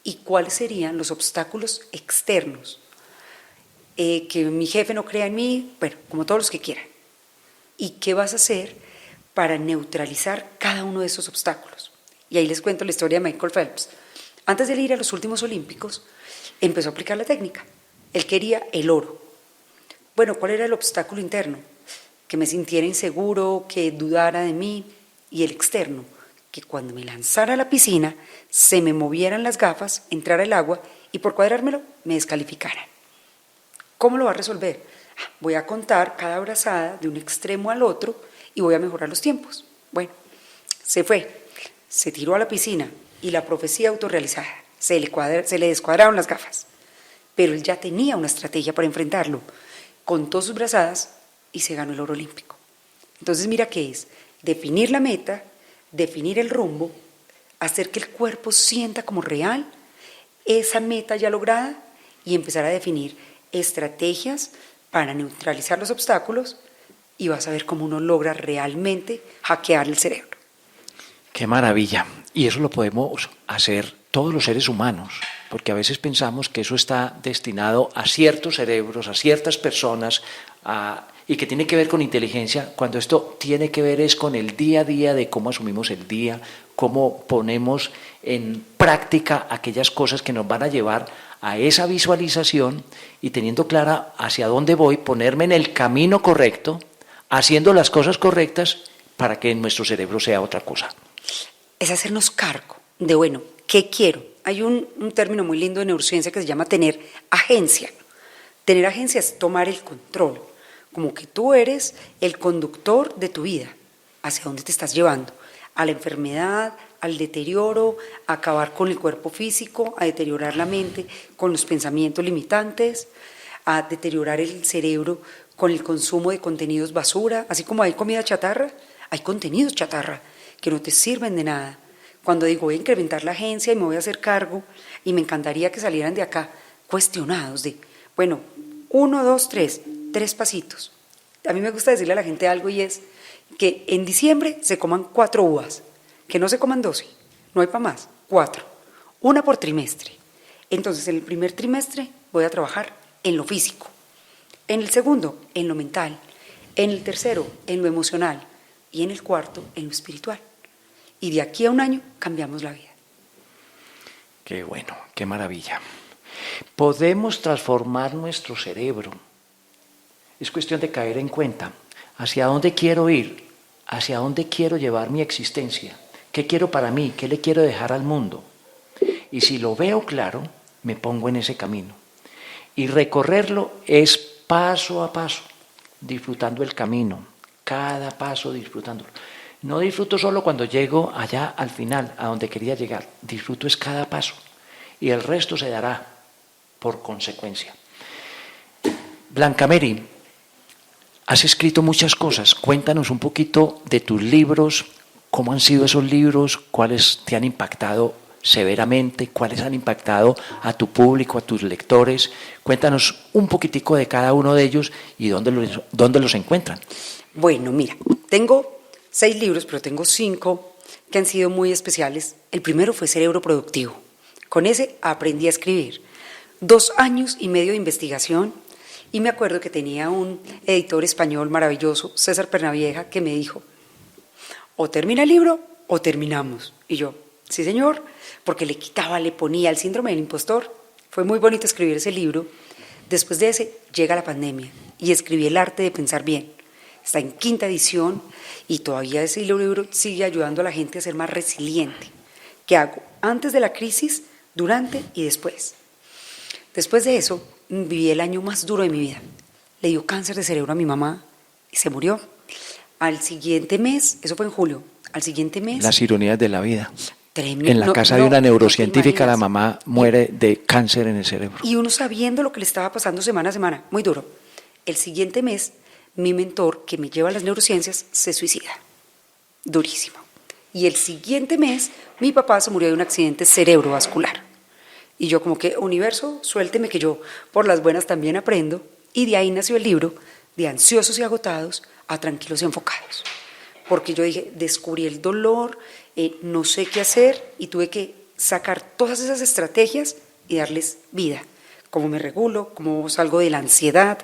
¿Y cuáles serían los obstáculos externos? Que mi jefe no crea en mí, bueno, como todos los que quieran. ¿Y qué vas a hacer para neutralizar cada uno de esos obstáculos? Y ahí les cuento la historia de Michael Phelps. Antes de ir a los últimos olímpicos, empezó a aplicar la técnica. Él quería el oro. Bueno, ¿cuál era el obstáculo interno? Que me sintiera inseguro, que dudara de mí. Y el externo, que cuando me lanzara a la piscina, se me movieran las gafas, entrara el agua y por cuadrármelo me descalificaran. ¿Cómo lo va a resolver? Voy a contar cada brazada de un extremo al otro y voy a mejorar los tiempos. Bueno, se fue, se tiró a la piscina y la profecía autorrealizada, se le descuadraron las gafas. Pero él ya tenía una estrategia para enfrentarlo, contó sus brazadas y se ganó el oro olímpico. Entonces mira qué es, definir la meta, definir el rumbo, hacer que el cuerpo sienta como real esa meta ya lograda y empezar a definir estrategias para neutralizar los obstáculos y vas a ver cómo uno logra realmente hackear el cerebro. ¡Qué maravilla! Y eso lo podemos hacer todos los seres humanos, porque a veces pensamos que eso está destinado a ciertos cerebros, a ciertas personas, y que tiene que ver con inteligencia, cuando esto tiene que ver es con el día a día de cómo asumimos el día, cómo ponemos en práctica aquellas cosas que nos van a llevar a esa visualización y teniendo clara hacia dónde voy, ponerme en el camino correcto, haciendo las cosas correctas para que nuestro cerebro sea otra cosa. Es hacernos cargo de, bueno, ¿qué quiero? Hay un término muy lindo de neurociencia que se llama tener agencia. Tener agencia es tomar el control. como que tú eres el conductor de tu vida, hacia dónde te estás llevando, a la enfermedad, al deterioro, a acabar con el cuerpo físico, a deteriorar la mente con los pensamientos limitantes, a deteriorar el cerebro con el consumo de contenidos basura, así como hay comida chatarra, hay contenidos chatarra que no te sirven de nada. Cuando digo voy a incrementar la agencia y me voy a hacer cargo, y me encantaría que salieran de acá cuestionados de, bueno, 1, 2, 3 pasitos. A mí me gusta decirle a la gente algo y es que en diciembre se coman 4 uvas, que no se coman 12, no hay para más, 4, una por trimestre. Entonces en el primer trimestre voy a trabajar en lo físico, en el segundo en lo mental, en el tercero en lo emocional y en el cuarto en lo espiritual. Y de aquí a un año cambiamos la vida. Qué bueno, qué maravilla. Podemos transformar nuestro cerebro. Es cuestión de caer en cuenta hacia dónde quiero ir, hacia dónde quiero llevar mi existencia, qué quiero para mí, qué le quiero dejar al mundo. Y si lo veo claro, me pongo en ese camino. Y recorrerlo es paso a paso, disfrutando el camino, cada paso disfrutándolo. No disfruto solo cuando llego allá al final, a donde quería llegar. Disfruto es cada paso y el resto se dará por consecuencia. Blanca Mary, has escrito muchas cosas. Cuéntanos un poquito de tus libros, cómo han sido esos libros, cuáles te han impactado severamente, cuáles han impactado a tu público, a tus lectores. Cuéntanos un poquitico de cada uno de ellos y dónde los encuentran. Bueno, mira, tengo 6 libros, pero tengo 5 que han sido muy especiales. El primero fue Cerebro Productivo. Con ese aprendí a escribir. 2 años y medio de investigación y me acuerdo que tenía un editor español maravilloso, César Pernavieja, que me dijo, o termina el libro o terminamos. Y yo, sí señor, porque le quitaba, le ponía el síndrome del impostor. Fue muy bonito escribir ese libro. Después de ese llega la pandemia y escribí El arte de pensar bien. Está en 5ª edición y todavía ese libro sigue ayudando a la gente a ser más resiliente. ¿Qué hago? Antes de la crisis, durante y después. Después de eso, viví el año más duro de mi vida. Le dio cáncer de cerebro a mi mamá y se murió. Al siguiente mes, eso fue en julio, al siguiente mes... Las ironías de la vida. Tremendo. En la casa de una neurocientífica, la mamá muere de cáncer en el cerebro. Y uno sabiendo lo que le estaba pasando semana a semana, muy duro. El siguiente mes, mi mentor, que me lleva a las neurociencias, se suicida. Durísimo. Y el siguiente mes, mi papá se murió de un accidente cerebrovascular. Y yo como que, universo, suélteme que yo por las buenas también aprendo. Y de ahí nació el libro, de ansiosos y agotados a tranquilos y enfocados. Porque yo dije, descubrí el dolor, no sé qué hacer y tuve que sacar todas esas estrategias y darles vida. Cómo me regulo, cómo salgo de la ansiedad,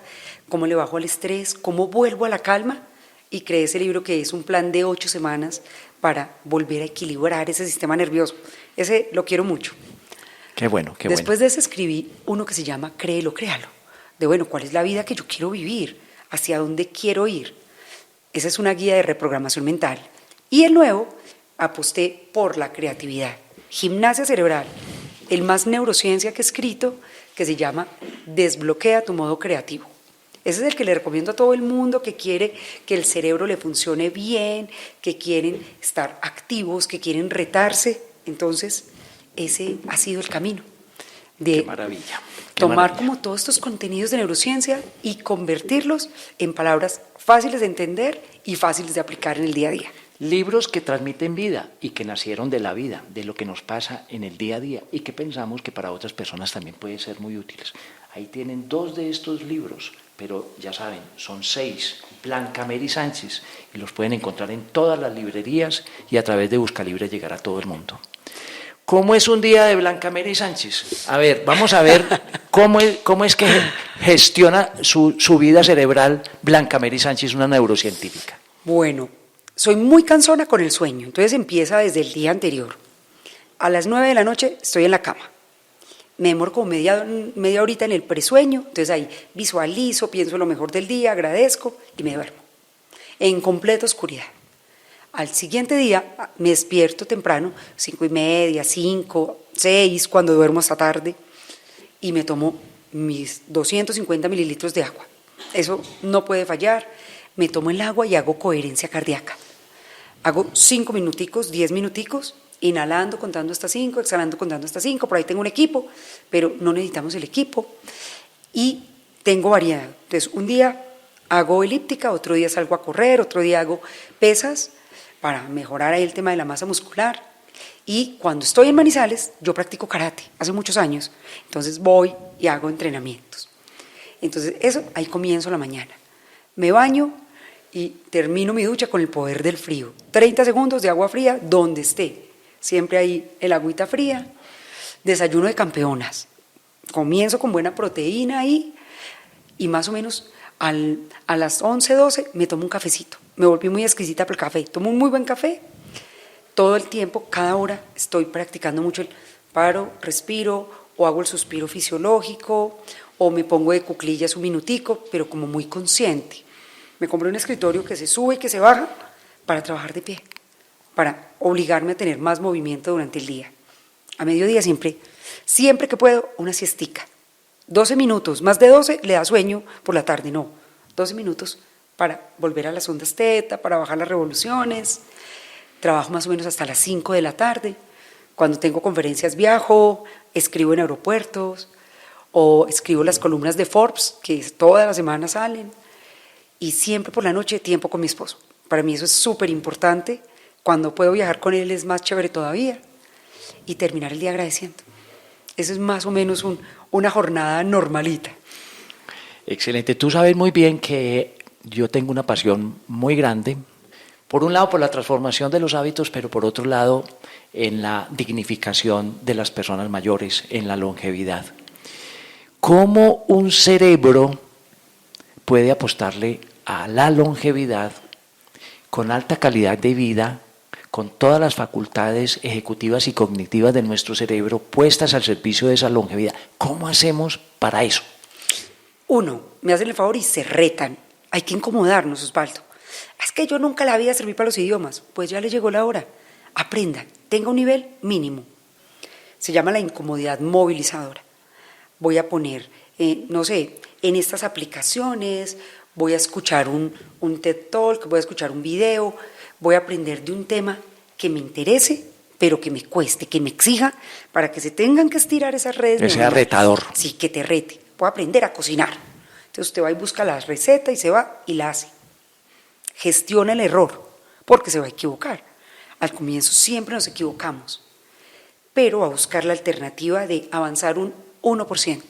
cómo le bajo al estrés, cómo vuelvo a la calma. Y creé ese libro que es un plan de 8 semanas para volver a equilibrar ese sistema nervioso. Ese lo quiero mucho. Qué bueno, qué Después bueno. de ese escribí uno que se llama Créelo, créalo. De bueno, ¿cuál es la vida que yo quiero vivir? ¿Hacia dónde quiero ir? Esa es una guía de reprogramación mental. Y el nuevo, aposté por la creatividad. Gimnasia cerebral, el más neurociencia que he escrito, que se llama Desbloquea tu modo creativo. Ese es el que le recomiendo a todo el mundo que quiere que el cerebro le funcione bien, que quieren estar activos, que quieren retarse. Entonces, ese ha sido el camino de Qué maravilla. tomar como todos estos contenidos de neurociencia y convertirlos en palabras fáciles de entender y fáciles de aplicar en el día a día. Libros que transmiten vida y que nacieron de la vida, de lo que nos pasa en el día a día y que pensamos que para otras personas también pueden ser muy útiles. Ahí tienen 2 de estos libros, pero ya saben, son 6, Blanca Mary Sánchez, y los pueden encontrar en todas las librerías y a través de Buscalibre llegar a todo el mundo. ¿Cómo es un día de Blanca Mary Sánchez? A ver, vamos a ver cómo es que gestiona su vida cerebral Blanca Mary Sánchez, una neurocientífica. Bueno, soy muy cansona con el sueño, entonces empieza desde el día anterior. A las 9 de la noche estoy en la cama. Me demoro como media horita en el presueño, entonces ahí visualizo, pienso lo mejor del día, agradezco y me duermo. En completa oscuridad. Al siguiente día me despierto temprano, 5:30, 5, 6, cuando duermo hasta tarde, y me tomo mis 250 mililitros de agua. eso no puede fallar. Me tomo el agua y hago coherencia cardíaca. Hago 5 minuticos, 10 minuticos, inhalando, contando hasta 5, exhalando, contando hasta 5. Por ahí tengo un equipo, pero no necesitamos el equipo. Y tengo variedad. Entonces, un día hago elíptica, otro día salgo a correr, otro día hago pesas para mejorar ahí el tema de la masa muscular. Y cuando estoy en Manizales, yo practico karate hace muchos años. Entonces voy y hago entrenamientos. Entonces, eso, ahí comienzo la mañana. Me baño y termino mi ducha con el poder del frío. 30 segundos de agua fría donde esté. Siempre hay el agüita fría. Desayuno de campeonas. Comienzo con buena proteína ahí y más o menos a las 11, 12 me tomo un cafecito. Me volví muy exquisita por el café. Tomo un muy buen café. Todo el tiempo, cada hora, estoy practicando mucho el paro, respiro, o hago el suspiro fisiológico, o me pongo de cuclillas un minutico, pero como muy consciente. Me compré un escritorio que se sube y que se baja para trabajar de pie, para obligarme a tener más movimiento durante el día. A mediodía siempre que puedo, una siestica. 12 minutos, más de 12 le da sueño por la tarde, no. 12 minutos para volver a las ondas teta, para bajar las revoluciones. Trabajo más o menos hasta las 5 de la tarde. Cuando tengo conferencias viajo, escribo en aeropuertos o escribo las columnas de Forbes, que toda la semana salen. Y siempre por la noche tiempo con mi esposo. Para mí eso es súper importante. Cuando puedo viajar con él es más chévere todavía. Y terminar el día agradeciendo. Eso es más o menos una jornada normalita. Excelente. Tú sabes muy bien que yo tengo una pasión muy grande. Por un lado, por la transformación de los hábitos, pero por otro lado, en la dignificación de las personas mayores, en la longevidad. ¿Cómo un cerebro puede apostarle a la longevidad con alta calidad de vida, con todas las facultades ejecutivas y cognitivas de nuestro cerebro puestas al servicio de esa longevidad? ¿Cómo hacemos para eso? Uno, me hacen el favor y se retan. Hay que incomodarnos, Osvaldo. Es que yo nunca la vida serví para los idiomas. Pues ya le llegó la hora. Aprendan, tenga un nivel mínimo. Se llama la incomodidad movilizadora. Voy a poner, no sé, en estas aplicaciones, voy a escuchar un TED Talk, voy a escuchar un video, voy a aprender de un tema que me interese, pero que me cueste, que me exija, para que se tengan que estirar esas redes. Que sea retador. Sí, que te rete. Voy a aprender a cocinar. Entonces usted va y busca la receta y se va y la hace. Gestiona el error, porque se va a equivocar. Al comienzo siempre nos equivocamos, pero va a buscar la alternativa de avanzar un 1%.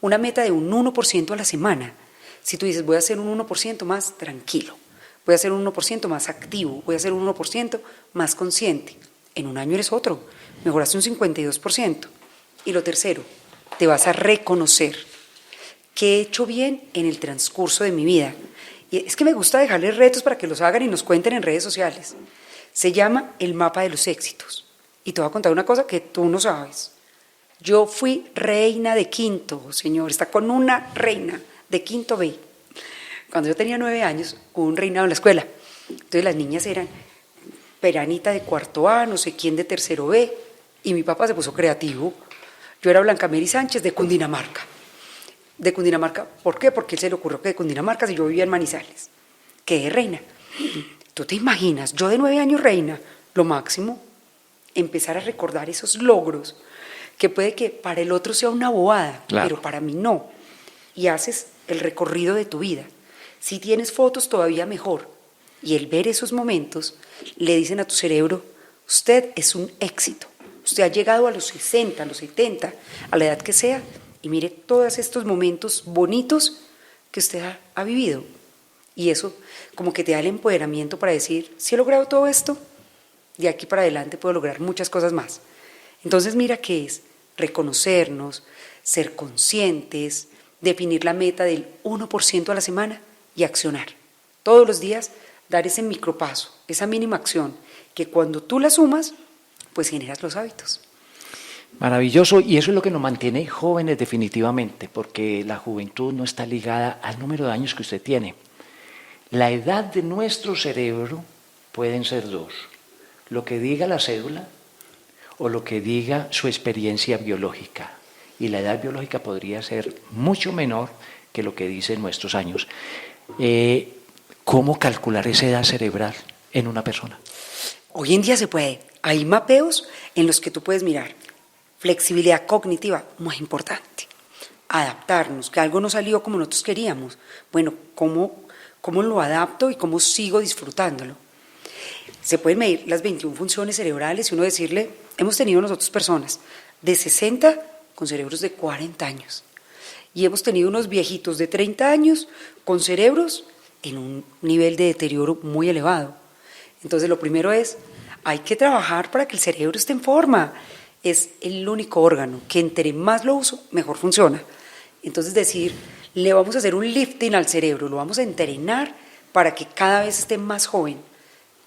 Una meta de un 1% a la semana. Si tú dices, voy a hacer un 1% más tranquilo, voy a hacer un 1% más activo, voy a hacer un 1% más consciente, en un año eres otro, mejoraste un 52%. Y lo tercero, te vas a reconocer qué he hecho bien en el transcurso de mi vida. Y es que me gusta dejarles retos para que los hagan y nos cuenten en redes sociales. Se llama el mapa de los éxitos. Y te voy a contar una cosa que tú no sabes. Yo fui reina de quinto, señor, está con una reina de quinto B. Cuando yo tenía 9 años, hubo un reinado en la escuela. Entonces las niñas eran Peranita de cuarto A, no sé quién de tercero B, y mi papá se puso creativo. Yo era Blanca Mary Sánchez de Cundinamarca. De Cundinamarca, ¿por qué? Porque él se le ocurrió que de Cundinamarca, si yo vivía en Manizales, quedé reina. ¿Tú te imaginas? Yo de 9 años reina, lo máximo, empezar a recordar esos logros, que puede que para el otro sea una bobada, claro, pero para mí no. Y haces el recorrido de tu vida. Si tienes fotos, todavía mejor. Y el ver esos momentos, le dicen a tu cerebro, usted es un éxito. Usted ha llegado a los 60, a los 70, a la edad que sea, y mire todos estos momentos bonitos que usted ha vivido. Y eso como que te da el empoderamiento para decir, si he logrado todo esto, de aquí para adelante puedo lograr muchas cosas más. Entonces mira qué es reconocernos, ser conscientes, definir la meta del 1% a la semana y accionar. Todos los días dar ese micropaso, esa mínima acción, que cuando tú la sumas, pues generas los hábitos. Maravilloso, y eso es lo que nos mantiene jóvenes definitivamente, porque la juventud no está ligada al número de años que usted tiene. La edad de nuestro cerebro pueden ser dos, lo que diga la cédula o lo que diga su experiencia biológica. Y la edad biológica podría ser mucho menor que lo que dicen nuestros años. ¿Cómo calcular esa edad cerebral en una persona? Hoy en día se puede. Hay mapeos en los que tú puedes mirar. Flexibilidad cognitiva, muy importante. Adaptarnos, que algo no salió como nosotros queríamos. Bueno, ¿cómo lo adapto y cómo sigo disfrutándolo? Se pueden medir las 21 funciones cerebrales y uno decirle, hemos tenido nosotros personas de 60 con cerebros de 40 años y hemos tenido unos viejitos de 30 años con cerebros en un nivel de deterioro muy elevado. Entonces lo primero es, hay que trabajar para que el cerebro esté en forma. Es el único órgano que entre más lo uso, mejor funciona. Entonces decir, le vamos a hacer un lifting al cerebro, lo vamos a entrenar para que cada vez esté más joven,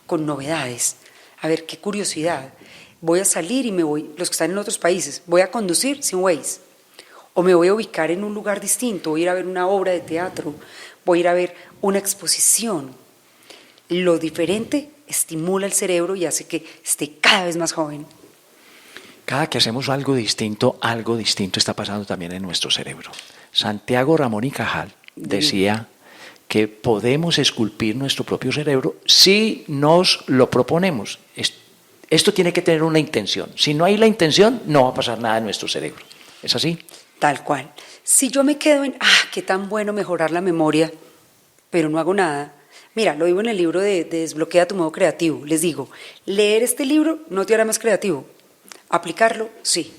con novedades. A ver, qué curiosidad. Voy a salir y me voy, los que están en otros países, voy a conducir sin Waze. O me voy a ubicar en un lugar distinto, voy a ir a ver una obra de teatro, voy a ir a ver una exposición. Lo diferente estimula el cerebro y hace que esté cada vez más joven. Cada que hacemos algo distinto está pasando también en nuestro cerebro. Santiago Ramón y Cajal decía que podemos esculpir nuestro propio cerebro si nos lo proponemos. Esto tiene que tener una intención. Si no hay la intención, no va a pasar nada en nuestro cerebro. ¿Es así? Tal cual. Si yo me quedo en, qué tan bueno mejorar la memoria, pero no hago nada. Mira, lo digo en el libro de Desbloquea tu modo creativo. Les digo, leer este libro no te hará más creativo. Aplicarlo, sí.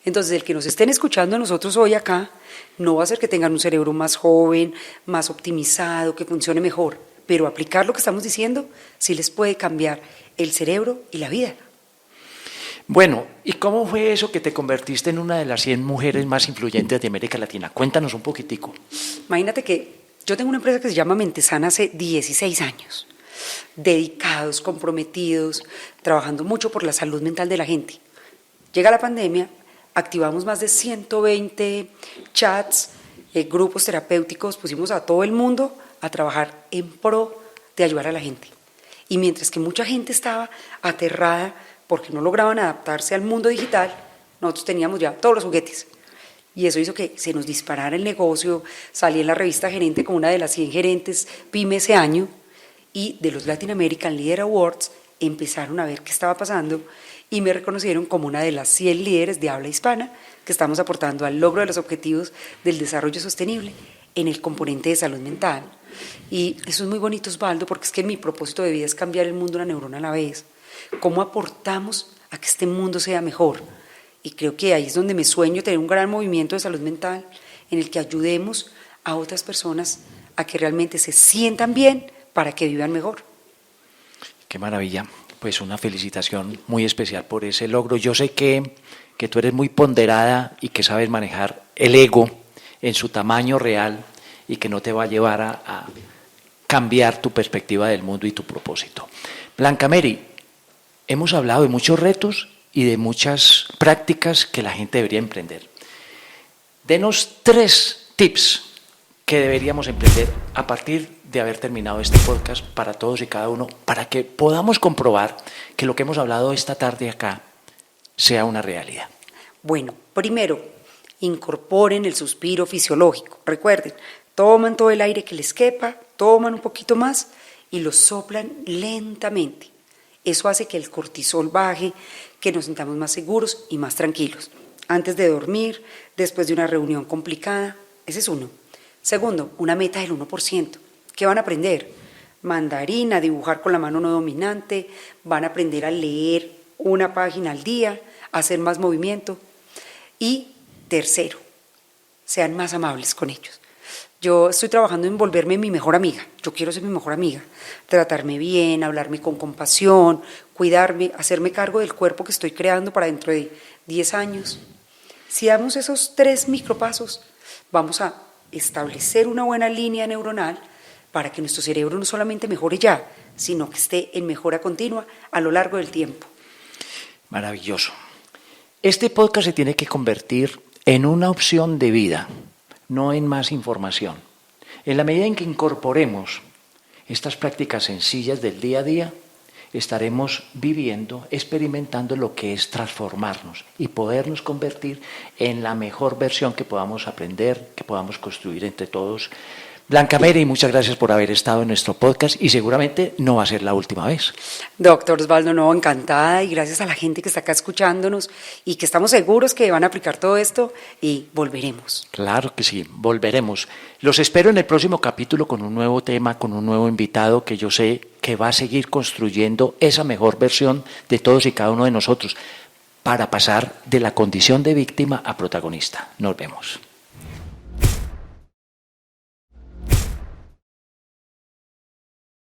Entonces, el que nos estén escuchando a nosotros hoy acá, no va a hacer que tengan un cerebro más joven, más optimizado, que funcione mejor, pero aplicar lo que estamos diciendo sí les puede cambiar el cerebro y la vida. Bueno, ¿y cómo fue eso que te convertiste en una de las 100 mujeres más influyentes de América Latina? Cuéntanos un poquitico. Imagínate que yo tengo una empresa que se llama Mentesana hace 16 años, dedicados, comprometidos, trabajando mucho por la salud mental de la gente. Llega la pandemia, activamos más de 120 chats, grupos terapéuticos, pusimos a todo el mundo a trabajar en pro de ayudar a la gente. Y mientras que mucha gente estaba aterrada porque no lograban adaptarse al mundo digital, nosotros teníamos ya todos los juguetes. Y eso hizo que se nos disparara el negocio, salí en la revista Gerente como una de las 100 gerentes PYME ese año, y de los Latin American Leader Awards empezaron a ver qué estaba pasando y me reconocieron como una de las 100 líderes de habla hispana que estamos aportando al logro de los objetivos del desarrollo sostenible en el componente de salud mental. Y eso es muy bonito, Osvaldo, porque es que mi propósito de vida es cambiar el mundo una neurona a la vez. ¿Cómo aportamos a que este mundo sea mejor? Y creo que ahí es donde me sueño tener un gran movimiento de salud mental en el que ayudemos a otras personas a que realmente se sientan bien para que vivan mejor. Qué maravilla. Pues una felicitación muy especial por ese logro. Yo sé que tú eres muy ponderada y que sabes manejar el ego en su tamaño real y que no te va a llevar a cambiar tu perspectiva del mundo y tu propósito. Blanca Mary, hemos hablado de muchos retos y de muchas prácticas que la gente debería emprender. Denos 3 tips que deberíamos emprender a partir de haber terminado este podcast para todos y cada uno, para que podamos comprobar que lo que hemos hablado esta tarde acá sea una realidad. Bueno, primero, incorporen el suspiro fisiológico. Recuerden, toman todo el aire que les quepa, toman un poquito más y lo soplan lentamente. Eso hace que el cortisol baje, que nos sintamos más seguros y más tranquilos. Antes de dormir, después de una reunión complicada, ese es uno. Segundo, una meta del 1%. ¿Qué van a aprender? Mandarín, a dibujar con la mano no dominante, van a aprender a leer una página al día, a hacer más movimiento. Y tercero, sean más amables con ellos. Yo estoy trabajando en volverme mi mejor amiga. Yo quiero ser mi mejor amiga. Tratarme bien, hablarme con compasión, cuidarme, hacerme cargo del cuerpo que estoy creando para dentro de 10 años. Si damos esos 3 micropasos, vamos a establecer una buena línea neuronal para que nuestro cerebro no solamente mejore ya, sino que esté en mejora continua a lo largo del tiempo. Maravilloso. Este podcast se tiene que convertir en una opción de vida, no en más información. En la medida en que incorporemos estas prácticas sencillas del día a día, estaremos viviendo, experimentando lo que es transformarnos y podernos convertir en la mejor versión que podamos aprender, que podamos construir entre todos. Blanca Mary, muchas gracias por haber estado en nuestro podcast y seguramente no va a ser la última vez. Doctor Osvaldo, no, encantada y gracias a la gente que está acá escuchándonos y que estamos seguros que van a aplicar todo esto y volveremos. Claro que sí, volveremos. Los espero en el próximo capítulo con un nuevo tema, con un nuevo invitado que yo sé que va a seguir construyendo esa mejor versión de todos y cada uno de nosotros para pasar de la condición de víctima a protagonista. Nos vemos.